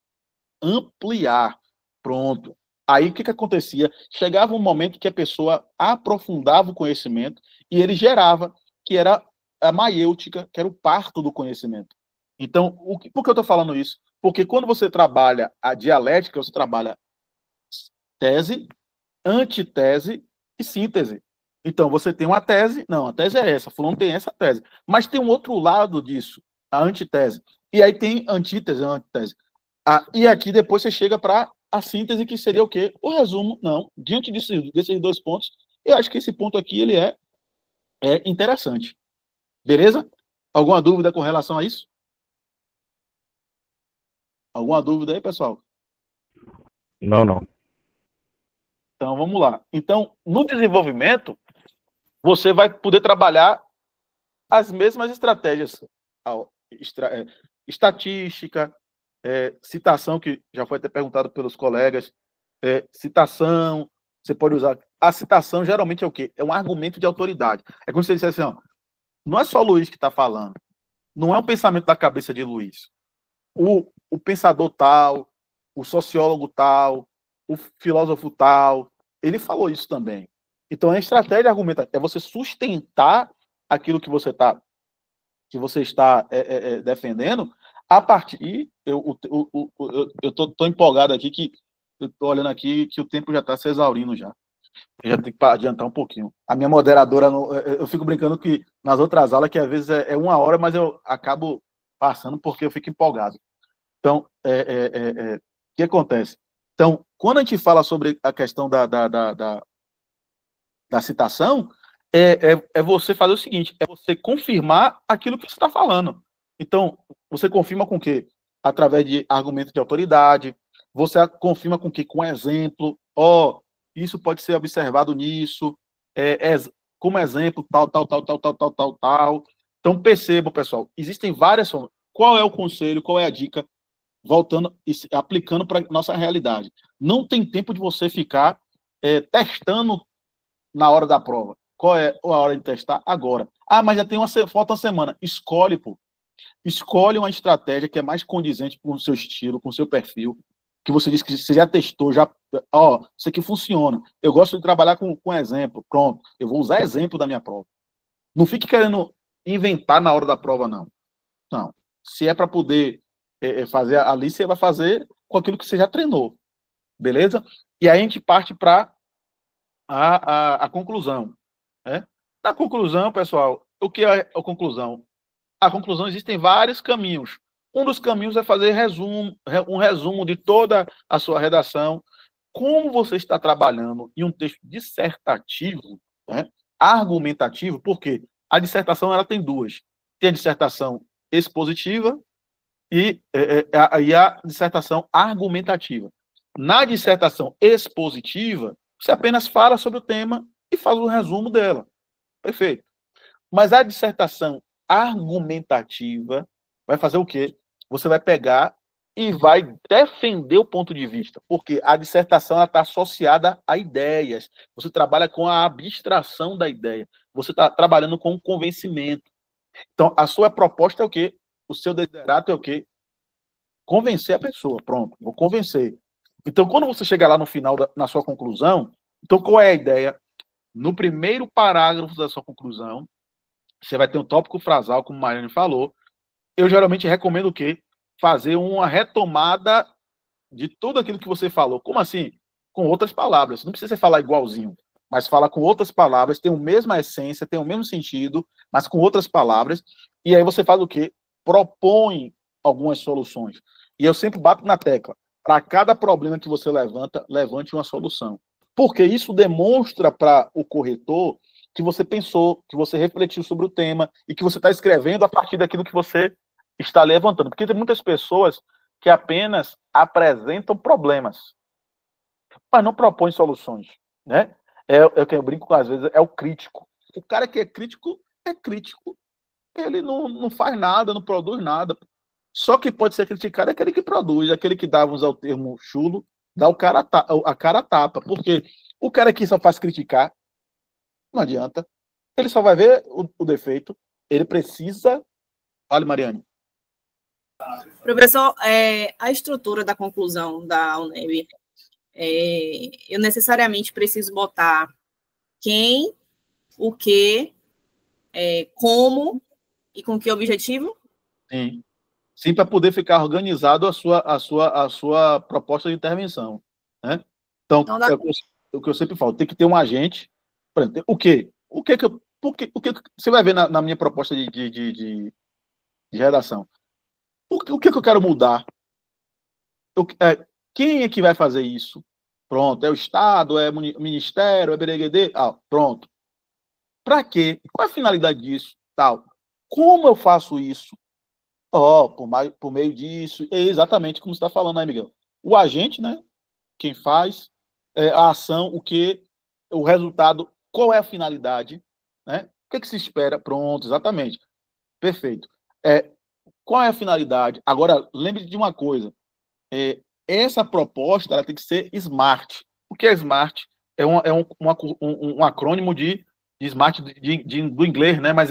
Ampliar. Pronto. Aí o que acontecia? Chegava um momento que a pessoa aprofundava o conhecimento e ele gerava, que era a maiêutica, que era o parto do conhecimento. Então, por que eu estou falando isso? Porque quando você trabalha a dialética, você trabalha tese, antitese e síntese. Então, você tem uma tese, não, a tese é essa, fulano tem essa tese. Mas tem um outro lado disso, a antitese. E aí tem antítese, antitese. E aqui depois você chega para a síntese, que seria o quê? O resumo, não. Diante desses dois pontos, eu acho que esse ponto aqui ele é interessante. Beleza? Alguma dúvida com relação a isso? Alguma dúvida aí, pessoal? Não. Então, vamos lá. Então, no desenvolvimento, você vai poder trabalhar as mesmas estratégias. Estatística, citação, que já foi até perguntado pelos colegas, citação, você pode usar. A citação, geralmente, é o quê? É um argumento de autoridade. É como se você dissesse assim, ó, não é só o Luiz que está falando, não é um pensamento da cabeça de Luiz. O pensador tal, o sociólogo tal, o filósofo tal, ele falou isso também. Então, a estratégia argumentativa é você sustentar aquilo que você está defendendo a partir... Eu estou empolgado aqui, que eu estou olhando aqui que o tempo já está se exaurindo já. Eu já tenho que adiantar um pouquinho. A minha moderadora, eu fico brincando que nas outras aulas, que às vezes é 1 hora, mas eu acabo passando porque eu fico empolgado. Então, o que acontece? Então, quando a gente fala sobre a questão da citação, é você fazer o seguinte, é você confirmar aquilo que você está falando. Então, você confirma com o quê? Através de argumentos de autoridade, você confirma com o quê? Com exemplo, isso pode ser observado nisso, como exemplo, tal. Então, percebam, pessoal, existem várias formas. Qual é o conselho, qual é a dica? Voltando e aplicando para a nossa realidade. Não tem tempo de você ficar testando na hora da prova. Qual é a hora de testar? Agora. Mas já tem falta uma semana. Escolhe, pô. Escolhe uma estratégia que é mais condizente com o seu estilo, com o seu perfil, que você disse que você já testou, isso aqui funciona. Eu gosto de trabalhar com exemplo. Pronto, eu vou usar exemplo da minha prova. Não fique querendo inventar na hora da prova, não. Não. Se é para poder fazer ali, você vai fazer com aquilo que você já treinou. Beleza? E aí a gente parte para a conclusão. Na conclusão, pessoal, o que é a conclusão? A conclusão, existem vários caminhos. Um dos caminhos é fazer um resumo de toda a sua redação. Como você está trabalhando em um texto dissertativo, argumentativo, porque a dissertação ela tem duas. Tem a dissertação expositiva e a dissertação argumentativa. Na dissertação expositiva, você apenas fala sobre o tema e faz um resumo dela. Perfeito. Mas a dissertação argumentativa vai fazer o quê? Você vai pegar e vai defender o ponto de vista, porque a dissertação está associada a ideias. Você trabalha com a abstração da ideia. Você está trabalhando com o convencimento. Então, a sua proposta é o quê? O seu desiderato é o quê? Convencer a pessoa. Pronto, vou convencer. Então, quando você chegar lá no final, na sua conclusão, então qual é a ideia? No primeiro parágrafo da sua conclusão, você vai ter um tópico frasal, como o Mariane falou. Eu geralmente recomendo o quê? Fazer uma retomada de tudo aquilo que você falou. Como assim? Com outras palavras. Não precisa falar igualzinho, mas fala com outras palavras, tem a mesma essência, tem o mesmo sentido, mas com outras palavras. E aí você faz o quê? Propõe algumas soluções. E eu sempre bato na tecla. Para cada problema que você levanta, levante uma solução. Porque isso demonstra para o corretor que você pensou, que você refletiu sobre o tema e que você está escrevendo a partir daquilo que você está levantando. Porque tem muitas pessoas que apenas apresentam problemas, mas não propõem soluções. Né? É o que eu brinco às vezes, é o crítico. O cara que é crítico, ele não faz nada, não produz nada. Só que pode ser criticado é aquele que produz, aquele que dá, vamos usar o termo chulo, dá a cara a tapa. Porque o cara que só faz criticar, não adianta. Ele só vai ver o defeito. Ele precisa... Fale, Mariane. Professor, a estrutura da conclusão da UNEB, eu necessariamente preciso botar quem, o que, como e com que objetivo? Sim. Sim, para poder ficar organizado a sua proposta de intervenção. Né? Então o que eu sempre falo, tem que ter um agente. Por exemplo, o quê? O que você vai ver na minha proposta de redação? O que eu quero mudar? Quem é que vai fazer isso? Pronto, é o Estado, é o Ministério, é BRGD? Pronto. Para quê? Qual é a finalidade disso? Tal. Como eu faço isso? Por meio disso. É exatamente como você está falando, né, Miguel? O agente, né? Quem faz a ação, o resultado, qual é a finalidade, né? O que se espera? Pronto, exatamente. Perfeito. Qual é a finalidade? Agora, lembre de uma coisa. Essa proposta ela tem que ser SMART. O que é SMART? É um acrônimo de SMART do inglês, né? Mas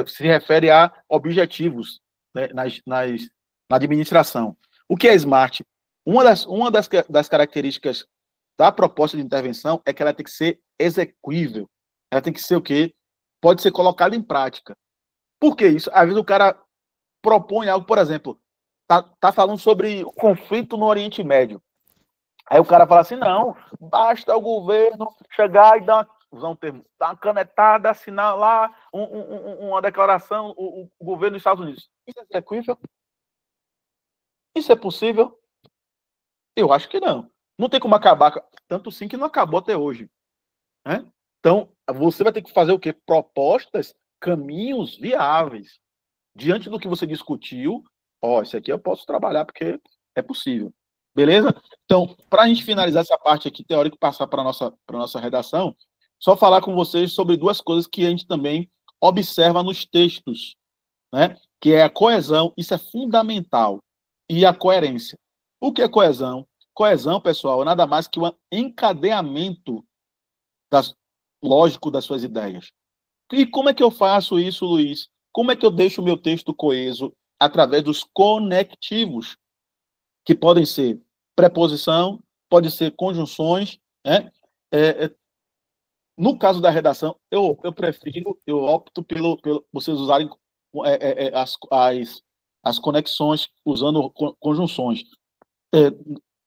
se refere a objetivos, né? Na administração. O que é SMART? Uma das características da proposta de intervenção é que ela tem que ser execuível. Ela tem que ser o quê? Pode ser colocada em prática. Por que isso? Às vezes o cara propõe algo, por exemplo, tá falando sobre o conflito no Oriente Médio. Aí o cara fala assim, não, basta o governo chegar e dar uma canetada, assinar lá uma declaração, o governo dos Estados Unidos. Isso é execuível? Isso é possível? Eu acho que não. Não tem como acabar, tanto sim que não acabou até hoje. Né? Então, você vai ter que fazer o quê? Propostas, caminhos viáveis. Diante do que você discutiu, isso aqui eu posso trabalhar porque é possível. Beleza? Então, para a gente finalizar essa parte aqui teórica e passar para a nossa redação, só falar com vocês sobre duas coisas que a gente também observa nos textos, né? Que é a coesão, isso é fundamental, e a coerência. O que é coesão? Coesão, pessoal, é nada mais que um encadeamento lógico das suas ideias. E como é que eu faço isso, Luiz? Como é que eu deixo o meu texto coeso? Através dos conectivos, que podem ser preposição, pode ser conjunções, né? No caso da redação, eu opto pelo vocês usarem as conexões usando conjunções.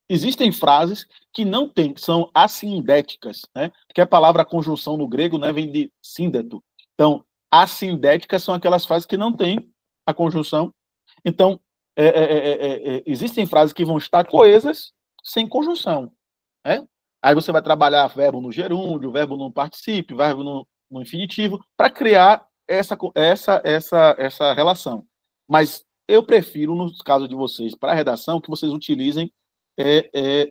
Existem frases que não tem, que são assindéticas, né? Porque a palavra conjunção no grego, né, vem de síndeto. Então, assindéticas são aquelas frases que não têm a conjunção. Então, existem frases que vão estar coesas sem conjunção, né? Aí você vai trabalhar verbo no gerúndio, verbo no particípio, verbo no infinitivo, para criar essa relação. Mas eu prefiro, no caso de vocês, para a redação, que vocês utilizem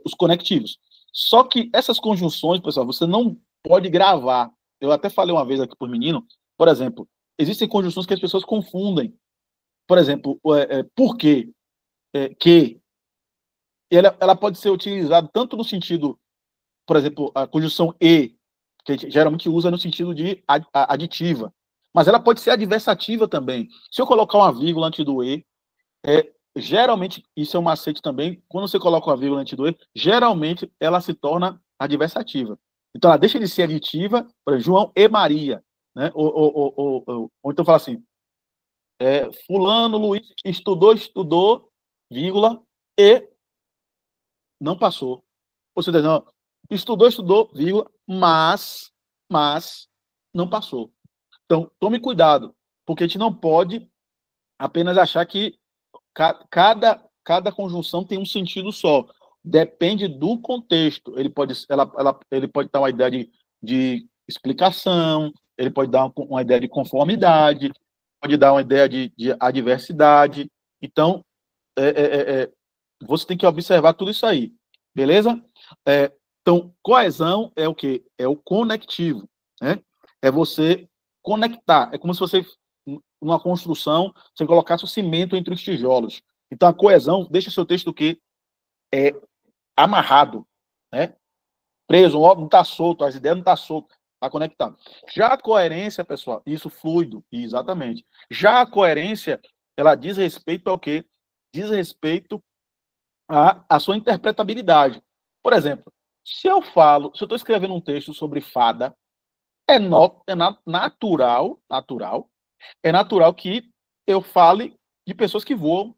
os conectivos. Só que essas conjunções, pessoal, você não pode gravar. Eu até falei uma vez aqui para o menino, por exemplo, existem conjunções que as pessoas confundem. Por exemplo, por quê? Que ela pode ser utilizada tanto no sentido, por exemplo, a conjunção e, que a gente geralmente usa no sentido de aditiva, mas ela pode ser adversativa também. Se eu colocar uma vírgula antes do e, geralmente, isso é um macete também, quando você coloca uma vírgula antes do e, geralmente ela se torna adversativa. Então ela deixa de ser aditiva, por exemplo, João e Maria, né? Ou então fala assim, fulano, Luiz, estudou, vírgula, e não passou. Ou seja, não, estudou, vírgula, mas não passou. Então, tome cuidado, porque a gente não pode apenas achar que cada conjunção tem um sentido só. Depende do contexto. Ele pode dar uma ideia de explicação, ele pode dar uma ideia de conformidade, pode dar uma ideia de adversidade. Então, você tem que observar tudo isso aí. Beleza? Então, coesão é o quê? É o conectivo, né? É você conectar. É como se você, numa construção, você colocasse o cimento entre os tijolos. Então, a coesão deixa o seu texto o quê? Amarrado, né? Preso, não está solto, as ideias não estão soltas, está conectado. Já a coerência, pessoal, isso fluido, exatamente. Já a coerência, ela diz respeito ao quê? Diz respeito à sua interpretabilidade. Por exemplo, se eu estou escrevendo um texto sobre fada, natural que eu fale de pessoas que voam.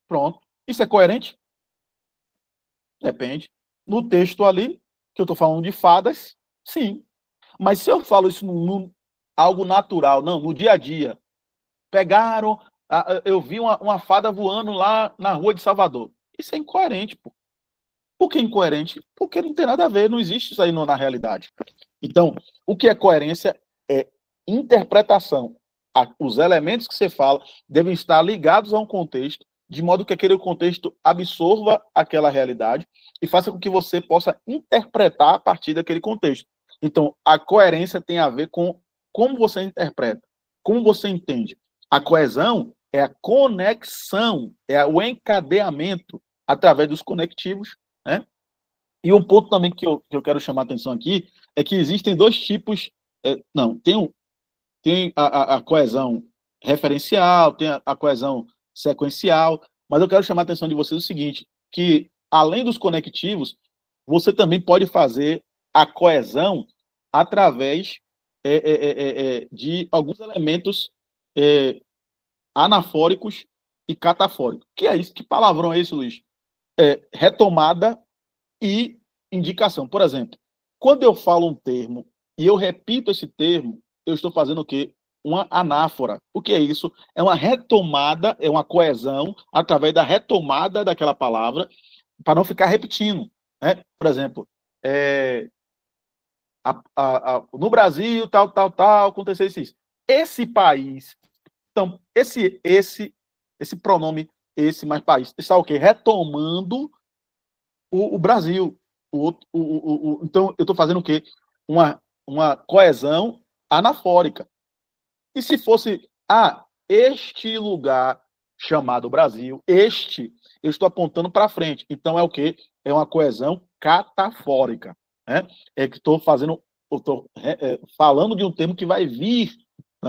Pronto. Isso é coerente? Depende. No texto ali, que eu estou falando de fadas, sim. Mas se eu falo isso algo natural, não, no dia a dia, pegaram, eu vi uma fada voando lá na rua de Salvador. Isso é incoerente, pô. Por que incoerente? Porque não tem nada a ver, não existe isso aí na realidade. Então, o que é coerência é interpretação. Os elementos que você fala devem estar ligados a um contexto, de modo que aquele contexto absorva aquela realidade e faça com que você possa interpretar a partir daquele contexto. Então, a coerência tem a ver com como você interpreta, como você entende. A coesão é a conexão, é o encadeamento através dos conectivos, né? E um ponto também que eu quero chamar a atenção aqui é que existem dois tipos. Tem a coesão referencial, tem a coesão sequencial, mas eu quero chamar a atenção de vocês o seguinte, que além dos conectivos, você também pode fazer a coesão através de alguns elementos anafóricos e catafóricos. Que é isso? Que palavrão é esse, Luiz? Retomada e indicação. Por exemplo, quando eu falo um termo e eu repito esse termo, eu estou fazendo o quê? Uma anáfora. O que é isso? É uma retomada, é uma coesão através da retomada daquela palavra para não ficar repetindo, né? Por exemplo, no Brasil, tal, aconteceu isso. Esse país, então, esse pronome, esse mais país, está o quê? Retomando o Brasil. Então, eu estou fazendo o quê? Uma coesão anafórica. E se fosse, este lugar chamado Brasil, eu estou apontando para frente. Então, é o quê? É uma coesão catafórica. Né? É que estou falando de um termo que vai vir,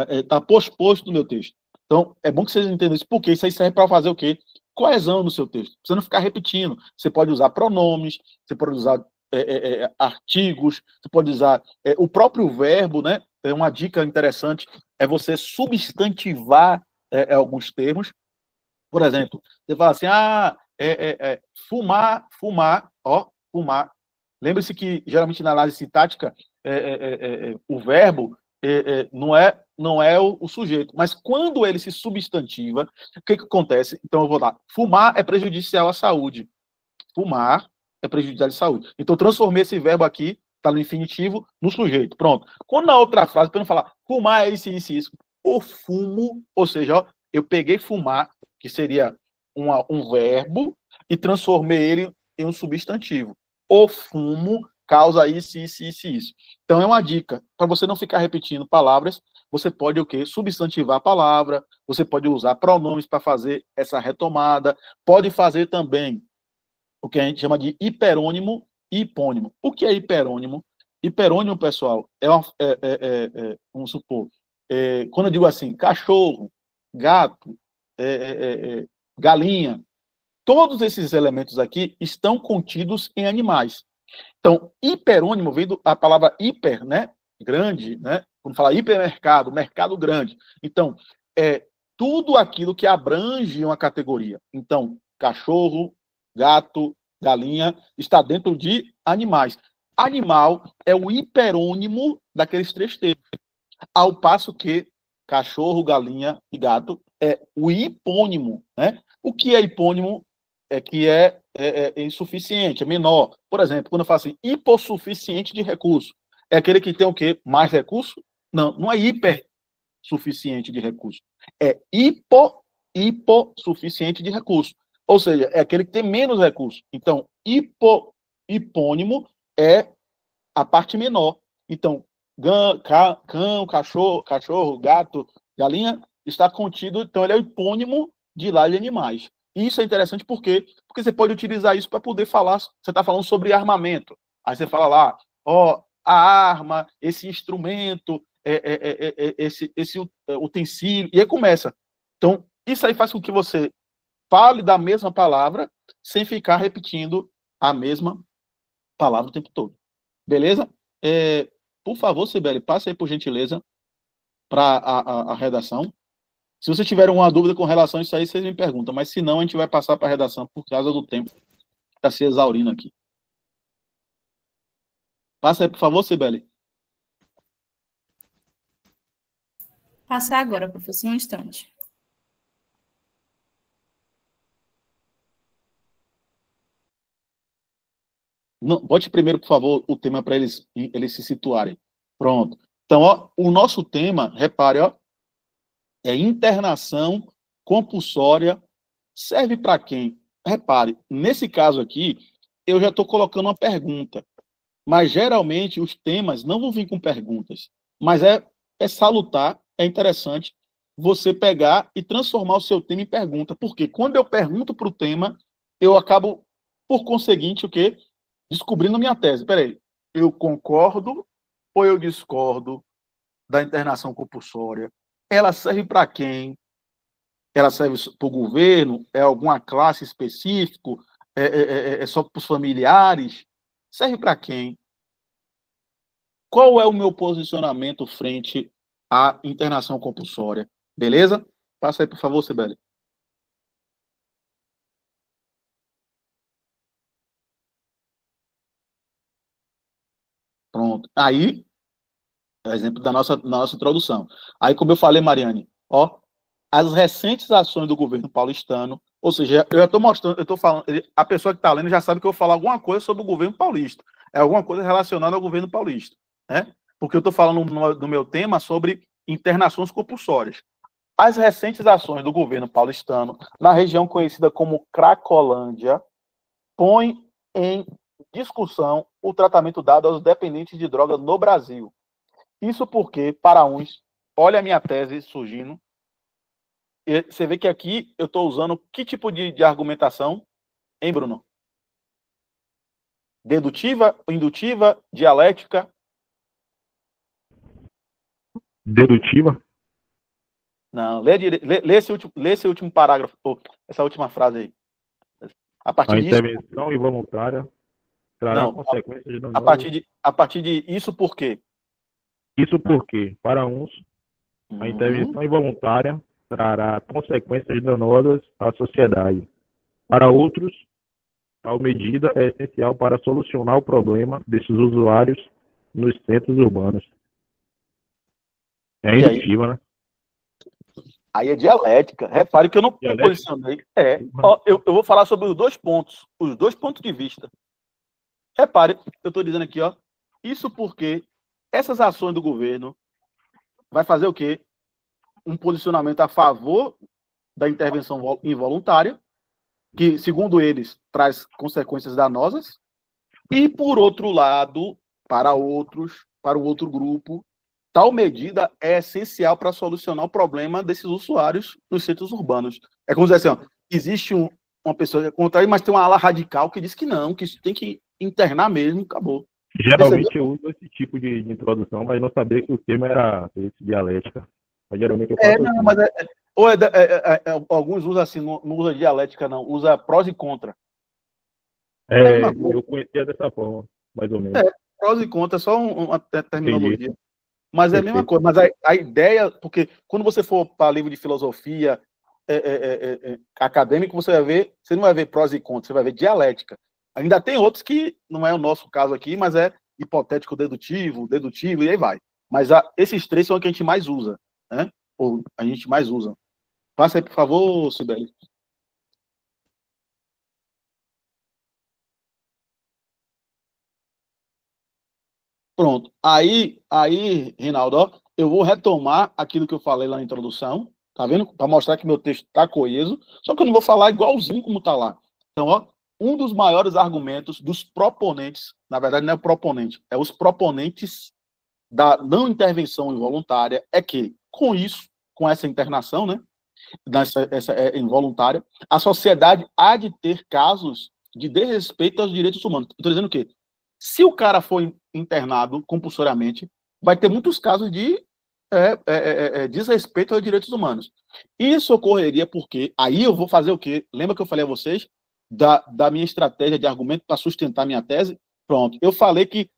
está posposto no meu texto. Então, é bom que vocês entendam isso, porque isso aí serve para fazer o quê? Coesão no seu texto. Você não ficar repetindo. Você pode usar pronomes, você pode usar artigos, você pode usar o próprio verbo, né? É uma dica interessante, é você substantivar alguns termos. Por exemplo, você fala assim, fumar, fumar. Lembre-se que, geralmente, na análise sintática, o verbo não é o sujeito, mas quando ele se substantiva, o que acontece? Então, eu vou dar, fumar é prejudicial à saúde. Fumar é prejudicial à saúde. Então, eu transformei esse verbo aqui, está no infinitivo, no sujeito. Pronto. Quando na outra frase, para não falar, fumar é isso. O fumo, ou seja, eu peguei fumar, que seria um verbo, e transformei ele em um substantivo. O fumo causa isso. Então, é uma dica. Para você não ficar repetindo palavras, você pode o quê? Substantivar a palavra, você pode usar pronomes para fazer essa retomada, pode fazer também o que a gente chama de hiperônimo e hipônimo. O que é hiperônimo? Hiperônimo, pessoal, vamos supor, quando eu digo assim, cachorro, gato, galinha, todos esses elementos aqui estão contidos em animais. Então, hiperônimo vem da palavra hiper, né? Grande, né? Quando fala hipermercado, mercado grande. Então, tudo aquilo que abrange uma categoria. Então, cachorro, gato, galinha, está dentro de animais. Animal é o hiperônimo daqueles três termos. Ao passo que cachorro, galinha e gato é o hipônimo, né? O que é hipônimo é que é insuficiente, é menor. Por exemplo, quando eu falo assim, hipossuficiente de recurso, é aquele que tem o quê? Mais recurso? Não é hipersuficiente de recurso. É hipossuficiente de recurso. Ou seja, é aquele que tem menos recurso. Então, hipônimo é a parte menor. Então, cão, cachorro, gato, galinha, está contido, então ele é o hipônimo de lá de animais. E isso é interessante porque você pode utilizar isso para poder falar, você está falando sobre armamento. Aí você fala lá, a arma, esse instrumento, esse utensílio, e aí começa. Então, isso aí faz com que você fale da mesma palavra sem ficar repetindo a mesma palavra o tempo todo. Beleza? Por favor, Sibeli, passe aí, por gentileza, para a redação. Se você tiver uma dúvida com relação a isso aí, vocês me perguntam, mas se não, a gente vai passar para a redação por causa do tempo que está se exaurindo aqui. Passa aí, por favor, Cibele. Passar agora, professor, um instante. Não, bote primeiro, por favor, o tema para eles se situarem. Pronto. Então, ó, o nosso tema, repare, ó, é internação compulsória. Serve para quem? Repare, nesse caso aqui, eu já estou colocando uma pergunta. Mas, geralmente, os temas não vão vir com perguntas. Mas é salutar, é interessante você pegar e transformar o seu tema em pergunta. Porque quando eu pergunto para o tema, eu acabo, por conseguinte, o quê? Descobrindo minha tese. Peraí, eu concordo ou eu discordo da internação compulsória? Ela serve para quem? Ela serve para o governo? É alguma classe específica? É só para os familiares? Serve para quem? Qual é o meu posicionamento frente à internação compulsória? Beleza? Passa aí, por favor, Cibele. Pronto. Aí, exemplo da nossa introdução. Aí, como eu falei, Mariane, ó, as recentes ações do governo paulistano, ou seja, eu estou mostrando, eu estou falando, a pessoa que está lendo já sabe que eu vou falar alguma coisa sobre o governo paulista. É alguma coisa relacionada ao governo paulista, né? Porque eu estou falando no meu tema sobre internações compulsórias. As recentes ações do governo paulistano na região conhecida como Cracolândia põem em discussão o tratamento dado aos dependentes de droga no Brasil. Isso porque, para uns, olha a minha tese surgindo, e você vê que aqui eu estou usando que tipo de argumentação, hein, Bruno? Dedutiva, indutiva, dialética? Dedutiva? Não, lê esse último parágrafo, essa última frase aí. A partir A disso, intervenção involuntária trará não, consequências a danosas. partir de isso por quê? Isso porque, para uns, a intervenção involuntária trará consequências danosas à sociedade. Para outros, tal medida é essencial para solucionar o problema desses usuários nos centros urbanos. É E aí? indutiva, né? Aí é dialética. Repare que eu não me Dialética? posicionei. Ó, eu vou falar sobre os dois pontos de vista. Repare, eu estou dizendo aqui, ó, isso porque essas ações do governo vai fazer o quê? Um posicionamento a favor da intervenção involuntária, que, segundo eles, traz consequências danosas, e, por outro lado, para o outro grupo, tal medida é essencial para solucionar o problema desses usuários nos centros urbanos. É como dizer assim, ó, existe uma pessoa contrária, mas tem uma ala radical que diz que não, que isso tem que internar mesmo, acabou. Geralmente eu uso esse tipo de introdução, mas não sabia que o tema era esse, dialética. Mas geralmente eu faço não, assim. mas alguns usam assim, não usa dialética, não, usa prós e contra. Eu conhecia dessa forma, mais ou menos. Prós e contra, é só uma terminologia. Entendi. Mas é a mesma coisa. Mas a ideia, porque quando você for para livro de filosofia acadêmico, você não vai ver prós e contras, você vai ver dialética. Ainda tem outros que não é o nosso caso aqui, mas é hipotético dedutivo, e aí vai. Mas esses três são os que a gente mais usa, né? Ou a gente mais usa. Passa aí, por favor, Sibeli. Pronto. Aí, Reinaldo, ó, eu vou retomar aquilo que eu falei lá na introdução, tá vendo? Para mostrar que meu texto está coeso, só que eu não vou falar igualzinho como está lá. Então, ó, um dos maiores argumentos dos proponentes, na verdade não é o proponente, é os proponentes da não intervenção involuntária, é que, com isso, com essa internação, né, essa involuntária, a sociedade há de ter casos de desrespeito aos direitos humanos. Estou dizendo o quê? Se o cara for internado compulsoriamente, vai ter muitos casos de desrespeito aos direitos humanos. Isso ocorreria porque, aí eu vou fazer o quê? Lembra que eu falei a vocês da minha estratégia de argumento para sustentar minha tese? Pronto. Eu falei que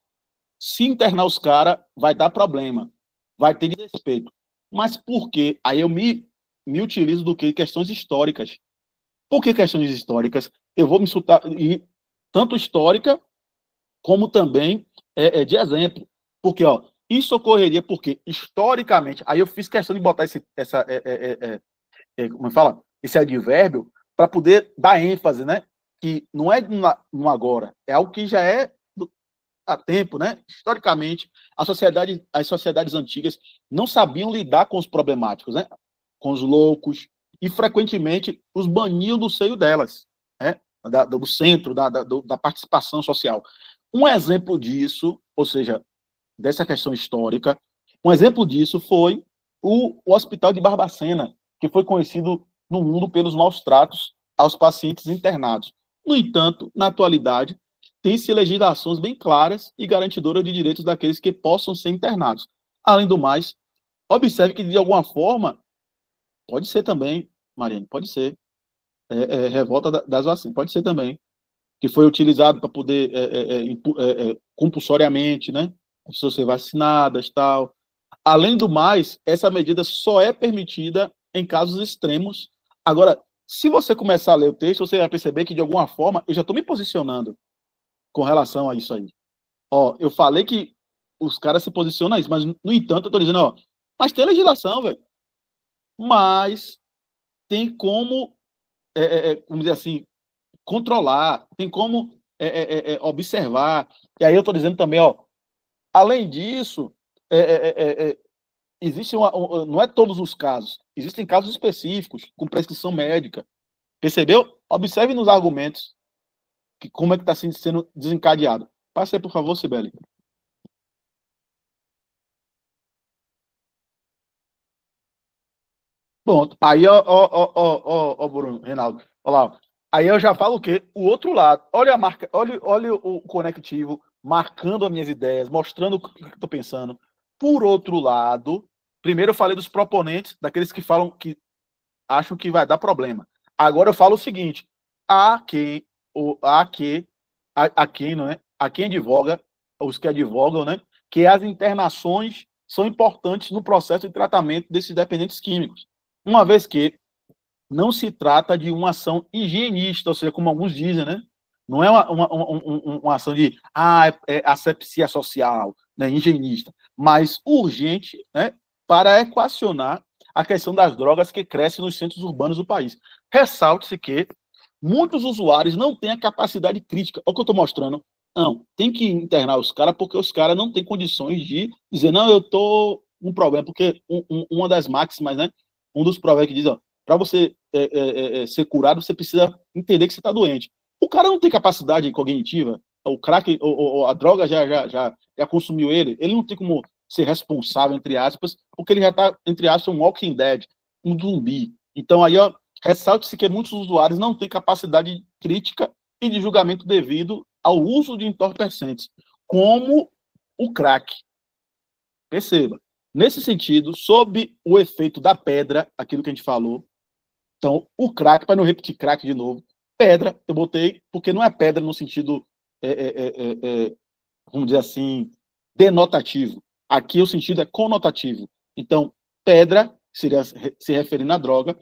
se internar os caras, vai dar problema, vai ter desrespeito. Mas por quê? Aí eu me utilizo do que? Questões históricas. Por que questões históricas? Eu vou me soltar, e tanto histórica, como também de exemplo. Porque, ó, isso ocorreria porque, historicamente, aí eu fiz questão de botar como fala? Esse advérbio para poder dar ênfase, né? Que não é no agora, é algo que já é há tempo, né? Historicamente, as sociedades antigas não sabiam lidar com os problemáticos, né? Com os loucos, e frequentemente os baniam do seio delas, né? Do centro, da participação social. Um exemplo disso, ou seja, dessa questão histórica, um exemplo disso foi o Hospital de Barbacena, que foi conhecido no mundo pelos maus tratos aos pacientes internados. No entanto, na atualidade, tem-se legislações bem claras e garantidoras de direitos daqueles que possam ser internados. Além do mais, observe que, de alguma forma, pode ser também, Mariane, pode ser, revolta das vacinas, pode ser também, que foi utilizado para poder, compulsoriamente, né, as pessoas serem vacinadas e tal. Além do mais, essa medida só é permitida em casos extremos. Agora, se você começar a ler o texto, você vai perceber que, de alguma forma, eu já estou me posicionando com relação a isso aí. Ó, eu falei que os caras se posicionam a isso, mas, no entanto, eu estou dizendo, ó, mas tem legislação, velho. Mas tem como, vamos dizer assim, controlar, tem como observar. E aí eu estou dizendo também, ó, além disso, existe não é todos os casos, existem casos específicos com prescrição médica. Percebeu? Observe nos argumentos como é que está sendo desencadeado. Passe aí, por favor, Cibele. Pronto. Aí, ó, Bruno, Reinaldo. Olha lá. Aí eu já falo o quê? O outro lado. Olha a marca, olha o conectivo, marcando as minhas ideias, mostrando o que eu estou pensando. Por outro lado, primeiro eu falei dos proponentes, daqueles que falam que acham que vai dar problema. Agora eu falo o seguinte: há quem não é? Há quem advoga, os que advogam, né? Que as internações são importantes no processo de tratamento desses dependentes químicos, uma vez que não se trata de uma ação higienista, ou seja, como alguns dizem, né? Não é uma ação de asepsia social, né, higienista, mas urgente, né, para equacionar a questão das drogas que crescem nos centros urbanos do país. Ressalte-se que muitos usuários não têm a capacidade crítica. Olha o que eu estou mostrando. Não, tem que internar os caras porque os caras não têm condições de dizer, não, eu estou com um problema, porque uma das máximas, né, um dos provérbios que diz, para você ser curado, você precisa entender que você está doente. O cara não tem capacidade cognitiva, o crack, ou a droga já consumiu ele não tem como ser responsável, entre aspas, porque ele já está, entre aspas, um walking dead, um zumbi. Então, aí, ó, ressalte-se que muitos usuários não têm capacidade crítica e de julgamento devido ao uso de entorpecentes, como o crack. Perceba. Nesse sentido, sob o efeito da pedra, aquilo que a gente falou, então, o crack, para não repetir crack de novo, pedra, eu botei, porque não é pedra no sentido, vamos dizer assim, denotativo. Aqui o sentido é conotativo. Então, pedra, seria se referindo à droga,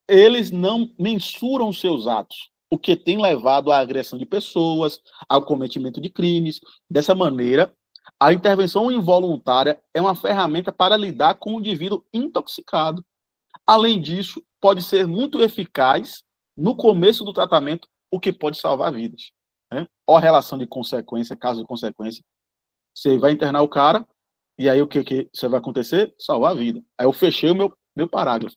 eles não mensuram seus atos, o que tem levado à agressão de pessoas, ao cometimento de crimes. Dessa maneira, a intervenção involuntária é uma ferramenta para lidar com o indivíduo intoxicado. Além disso, pode ser muito eficaz no começo do tratamento, o que pode salvar vidas. Né? Ó, relação de consequência, caso de consequência. Você vai internar o cara, e aí o que você vai acontecer? Salvar a vida. Aí eu fechei o meu parágrafo.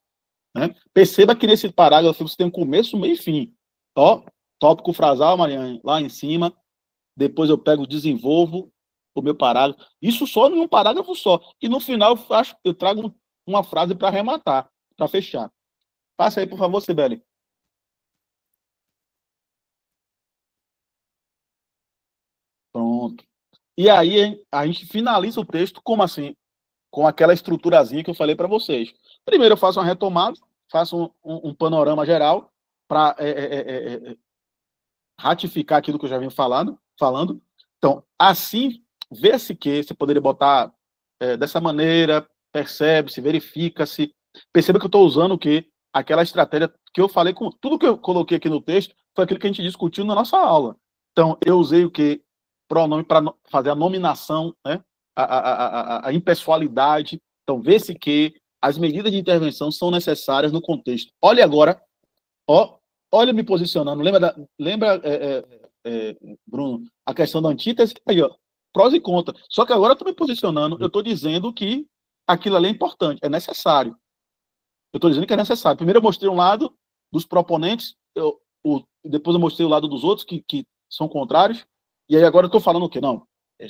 Né? Perceba que nesse parágrafo você tem um começo, meio e fim. Ó, tópico frasal, Mariane, lá em cima. Depois eu pego, desenvolvo o meu parágrafo. Isso só em um parágrafo só. E no final eu trago uma frase para arrematar, para fechar. Passa aí, por favor, Cibele. Pronto. E aí a gente finaliza o texto, como assim? Com aquela estruturazinha que eu falei para vocês. Primeiro eu faço uma retomada, faço um panorama geral para ratificar aquilo que eu já venho falando. Então, assim, vê-se que você poderia botar dessa maneira, percebe-se, verifica-se. Perceba que eu estou usando o quê? Aquela estratégia que eu falei, com tudo que eu coloquei aqui no texto, foi aquilo que a gente discutiu na nossa aula. Então, eu usei o quê? pronome para fazer a nominação, né? A impessoalidade. Então, vê-se que as medidas de intervenção são necessárias no contexto. Olha agora, olha me posicionando. Lembra Bruno, a questão da antítese? Aí, ó, prós e contras. Só que agora eu estou me posicionando, eu estou dizendo que aquilo ali é importante, é necessário. Eu estou dizendo que é necessário. Primeiro eu mostrei um lado dos proponentes, depois eu mostrei o lado dos outros que são contrários, e aí agora eu estou falando o quê? Não, eu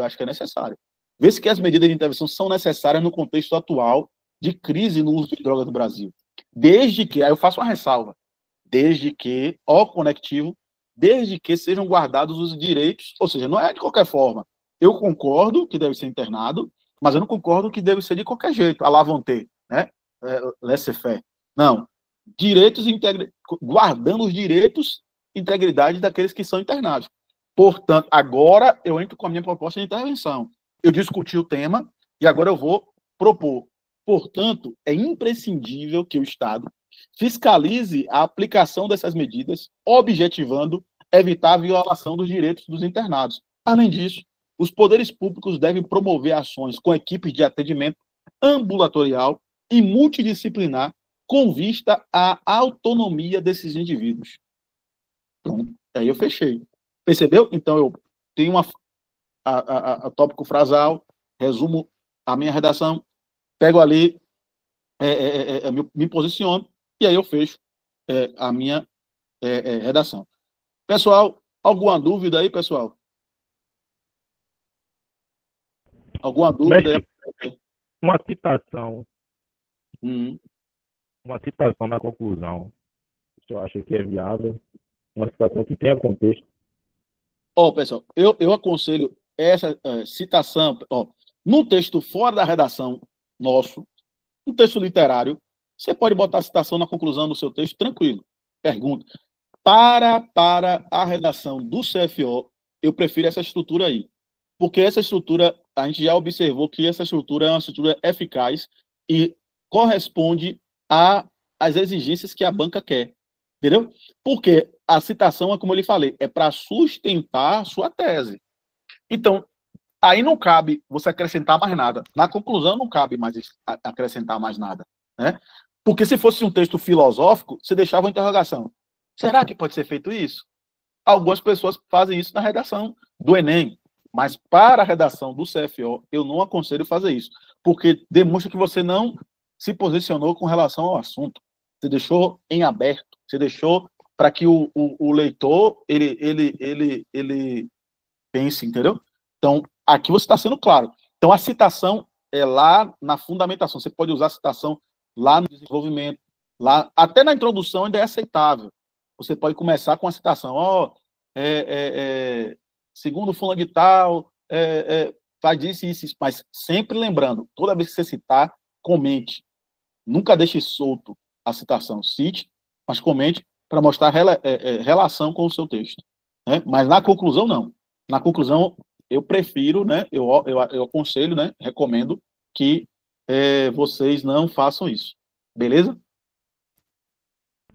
acho que é necessário. Vê-se que as medidas de intervenção são necessárias no contexto atual de crise no uso de drogas no Brasil. Desde que, aí eu faço uma ressalva, desde que, conectivo, desde que sejam guardados os direitos, ou seja, não é de qualquer forma. Eu concordo que deve ser internado, mas eu não concordo que deve ser de qualquer jeito, à la vontade, né? Laissez-faire. Não. Direitos guardando os direitos e integridade daqueles que são internados. Portanto, agora eu entro com a minha proposta de intervenção. Eu discuti o tema e agora eu vou propor. Portanto, é imprescindível que o Estado fiscalize a aplicação dessas medidas, objetivando evitar a violação dos direitos dos internados. Além disso, os poderes públicos devem promover ações com equipes de atendimento ambulatorial e multidisciplinar com vista à autonomia desses indivíduos. Pronto, aí eu fechei. Percebeu? Então, eu tenho a tópico frasal, resumo a minha redação, pego ali, me posiciono, e aí eu fecho a minha redação. Pessoal, alguma dúvida aí, pessoal? Alguma dúvida? Mestre, uma citação. Uma citação na conclusão. O senhor acha que é viável? Uma citação que tenha contexto. Pessoal, eu aconselho essa citação, no texto fora da redação nosso, no texto literário, você pode botar a citação na conclusão do seu texto, tranquilo. Pergunta. Para a redação do CFO, eu prefiro essa estrutura aí. Porque essa estrutura, a gente já observou que essa estrutura é uma estrutura eficaz e corresponde às exigências que a banca quer. Entendeu? Porque a citação, como eu lhe falei, é para sustentar a sua tese. Então, aí não cabe você acrescentar mais nada. Na conclusão, não cabe mais acrescentar mais nada. Né? Porque se fosse um texto filosófico, você deixava uma interrogação. Será que pode ser feito isso? Algumas pessoas fazem isso na redação do Enem, mas para a redação do CFO, eu não aconselho fazer isso, porque demonstra que você não se posicionou com relação ao assunto. Você deixou em aberto, você deixou para que o leitor ele pense, entendeu? Então, aqui você está sendo claro. Então, a citação é lá na fundamentação. Você pode usar a citação lá no desenvolvimento, lá até na introdução ainda é aceitável. Você pode começar com a citação, segundo fulano de tal, faz isso, mas sempre lembrando, toda vez que você citar, comente. Nunca deixe solto a citação. Cite, mas comente para mostrar relação com o seu texto. Né? Mas na conclusão, não. Na conclusão, eu prefiro, né, eu aconselho, né, recomendo que vocês não façam isso. Beleza?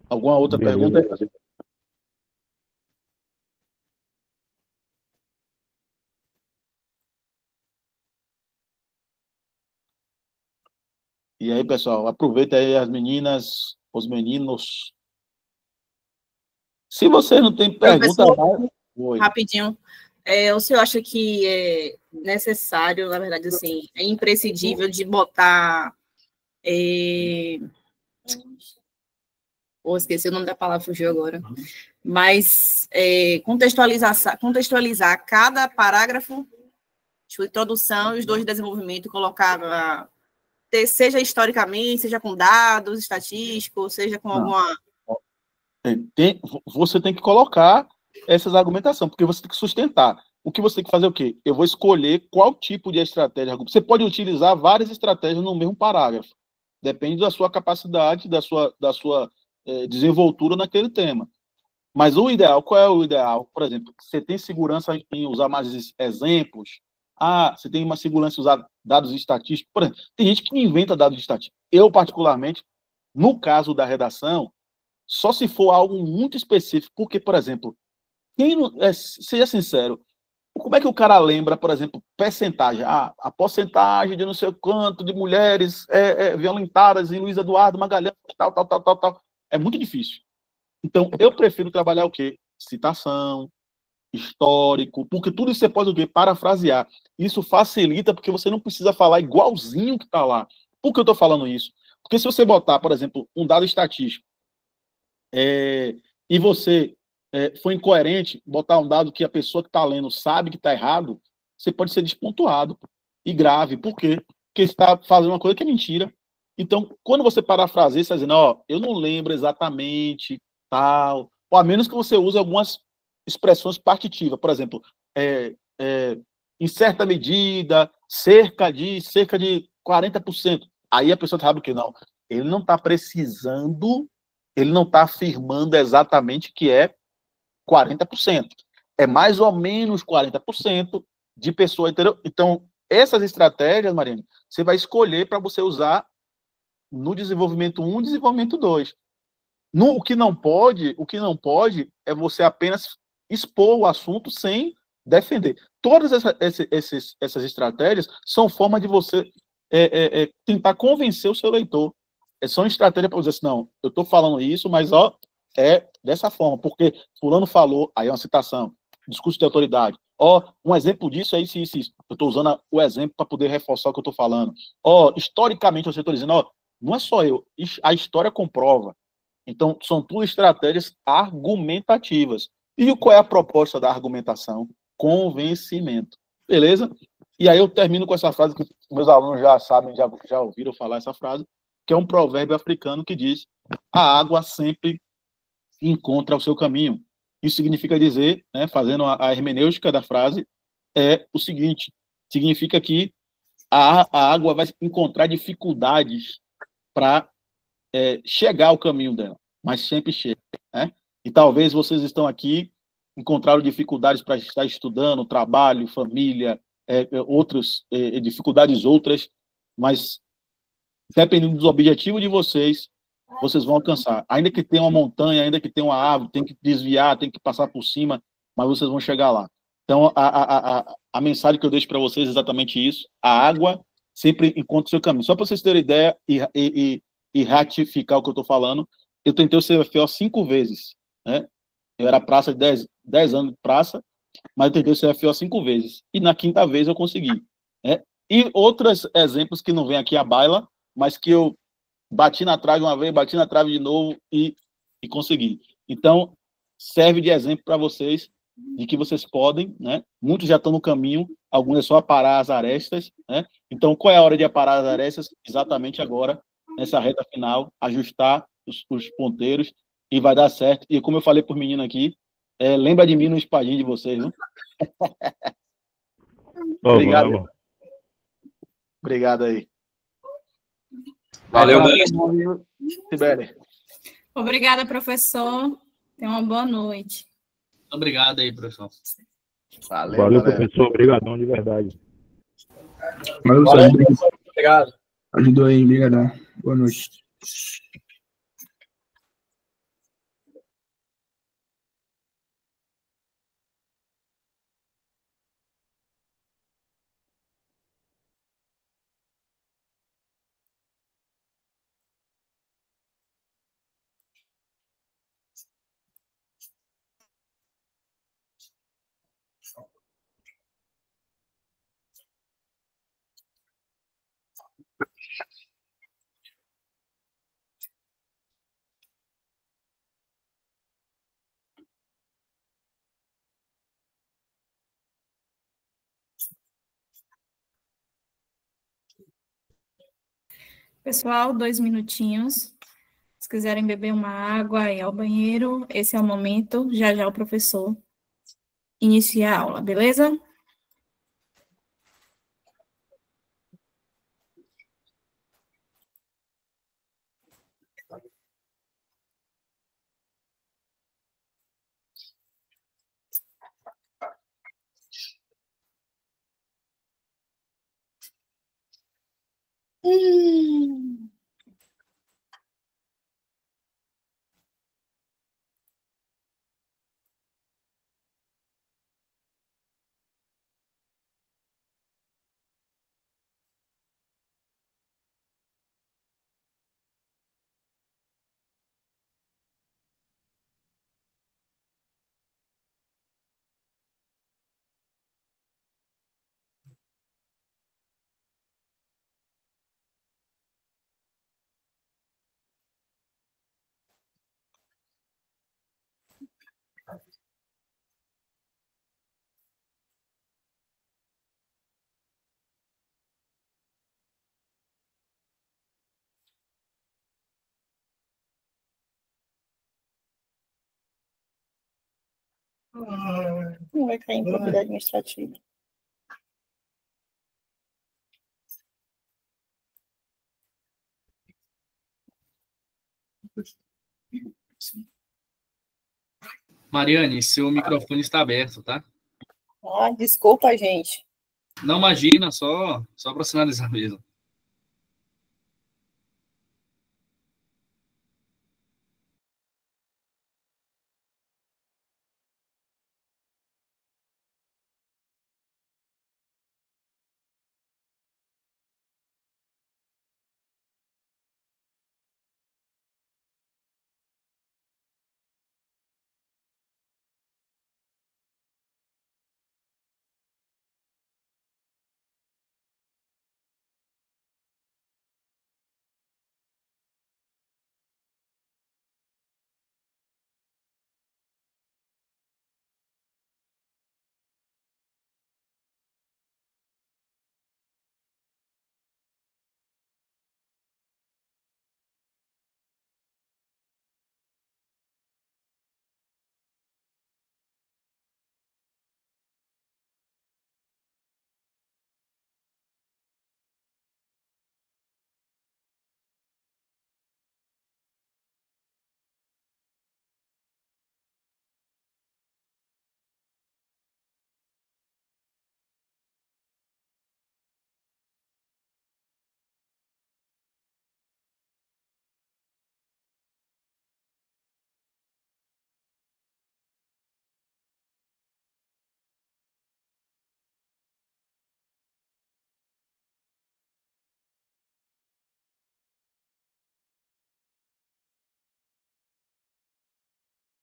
Alguma outra pergunta? E aí, pessoal, aproveita aí as meninas, os meninos. Se você não tem pergunta... Rapidinho. O senhor acha que é necessário, na verdade, assim, é imprescindível de botar... esqueci o nome da palavra, fugiu agora. Mas contextualizar cada parágrafo, de introdução e os dois de desenvolvimento, colocar... seja historicamente, seja com dados estatísticos, seja com alguma... Você tem que colocar essas argumentações, porque você tem que sustentar. O que você tem que fazer é o quê? Eu vou escolher qual tipo de estratégia. Você pode utilizar várias estratégias no mesmo parágrafo. Depende da sua capacidade, da sua desenvoltura naquele tema. Mas o ideal, qual é o ideal? Por exemplo, você tem segurança em usar mais exemplos? Você tem uma segurança em usar dados estatísticos? Por exemplo, tem gente que inventa dados estatísticos. Eu, particularmente, no caso da redação, só se for algo muito específico, porque, por exemplo, seja sincero, Como é que o cara lembra, por exemplo, percentagem? A porcentagem de não sei quanto de mulheres violentadas em Luiz Eduardo Magalhães, tal, tal, tal, tal, tal. É muito difícil. Então, eu prefiro trabalhar o quê? Citação, histórico, porque tudo isso você pode o quê? Parafrasear. Isso facilita porque você não precisa falar igualzinho que está lá. Por que eu estou falando isso? Porque se você botar, por exemplo, um dado estatístico e você foi incoerente, botar um dado que a pessoa que está lendo sabe que está errado, você pode ser despontuado e grave. Por quê? Porque você está fazendo uma coisa que é mentira. Então, quando você parafraseia, você está dizendo, ó, eu não lembro exatamente, tal, ou a menos que você use algumas expressões partitivas, por exemplo, em certa medida, cerca de 40%. Aí a pessoa sabe que não. Ele não está precisando, ele não está afirmando exatamente que é 40%. É mais ou menos 40% de pessoa, entendeu? Então, essas estratégias, Mariane, você vai escolher para você usar no desenvolvimento 1 e desenvolvimento 2. O que não pode é você apenas expor o assunto sem defender. Todas essas estratégias são formas de você tentar convencer o seu leitor. São estratégias para dizer assim, não, eu estou falando isso, mas é dessa forma, porque fulano falou, aí é uma citação, discurso de autoridade. Um exemplo disso é isso. Eu estou usando o exemplo para poder reforçar o que eu estou falando. Historicamente, você está dizendo, não é só eu, a história comprova. Então, são tudo estratégias argumentativas. E qual é a proposta da argumentação? Convencimento. Beleza? E aí eu termino com essa frase que meus alunos já sabem, já ouviram falar essa frase, que é um provérbio africano que diz: a água sempre encontra o seu caminho. Isso significa dizer, né, fazendo a hermenêutica da frase, é o seguinte: significa que a água vai encontrar dificuldades para chegar ao caminho dela, mas sempre chega, né? E talvez vocês estão aqui, encontraram dificuldades para estar estudando, trabalho, família, dificuldades outras, mas dependendo dos objetivos de vocês, vocês vão alcançar. Ainda que tenha uma montanha, ainda que tenha uma árvore, tem que desviar, tem que passar por cima, mas vocês vão chegar lá. Então, a mensagem que eu deixo para vocês é exatamente isso: a água sempre encontra o seu caminho. Só para vocês terem ideia e ratificar o que eu estou falando, eu tentei o CFO 5 vezes, né? Eu era praça de 10 anos de praça, mas eu tentei o CFO 5 vezes. E na quinta vez eu consegui, né? E outros exemplos que não vem aqui à baila, mas que eu bati na trave uma vez, bati na trave de novo e consegui. Então, serve de exemplo para vocês de que vocês podem, né? Muitos já estão no caminho, alguns é só aparar as arestas, né? Então, qual é a hora de aparar as arestas? Exatamente agora, nessa reta final, ajustar os ponteiros e vai dar certo. E como eu falei por menino aqui, lembra de mim no espadinho de vocês, viu? Obrigado. Obrigado aí. Valeu, Sibeli. Obrigada, professor. Tenha uma boa noite. Obrigado aí, professor. Valeu, professor. Obrigadão de verdade. Valeu, Obrigado. Ajudou aí, obrigadão. Boa noite. Pessoal, 2 minutinhos. Se quiserem beber uma água e ir ao banheiro, esse é o momento. Já já o professor inicia a aula, beleza? Não vai cair em propriedade administrativa. Mariane, seu microfone está aberto, tá? Desculpa, gente. Não imagina, só para sinalizar mesmo.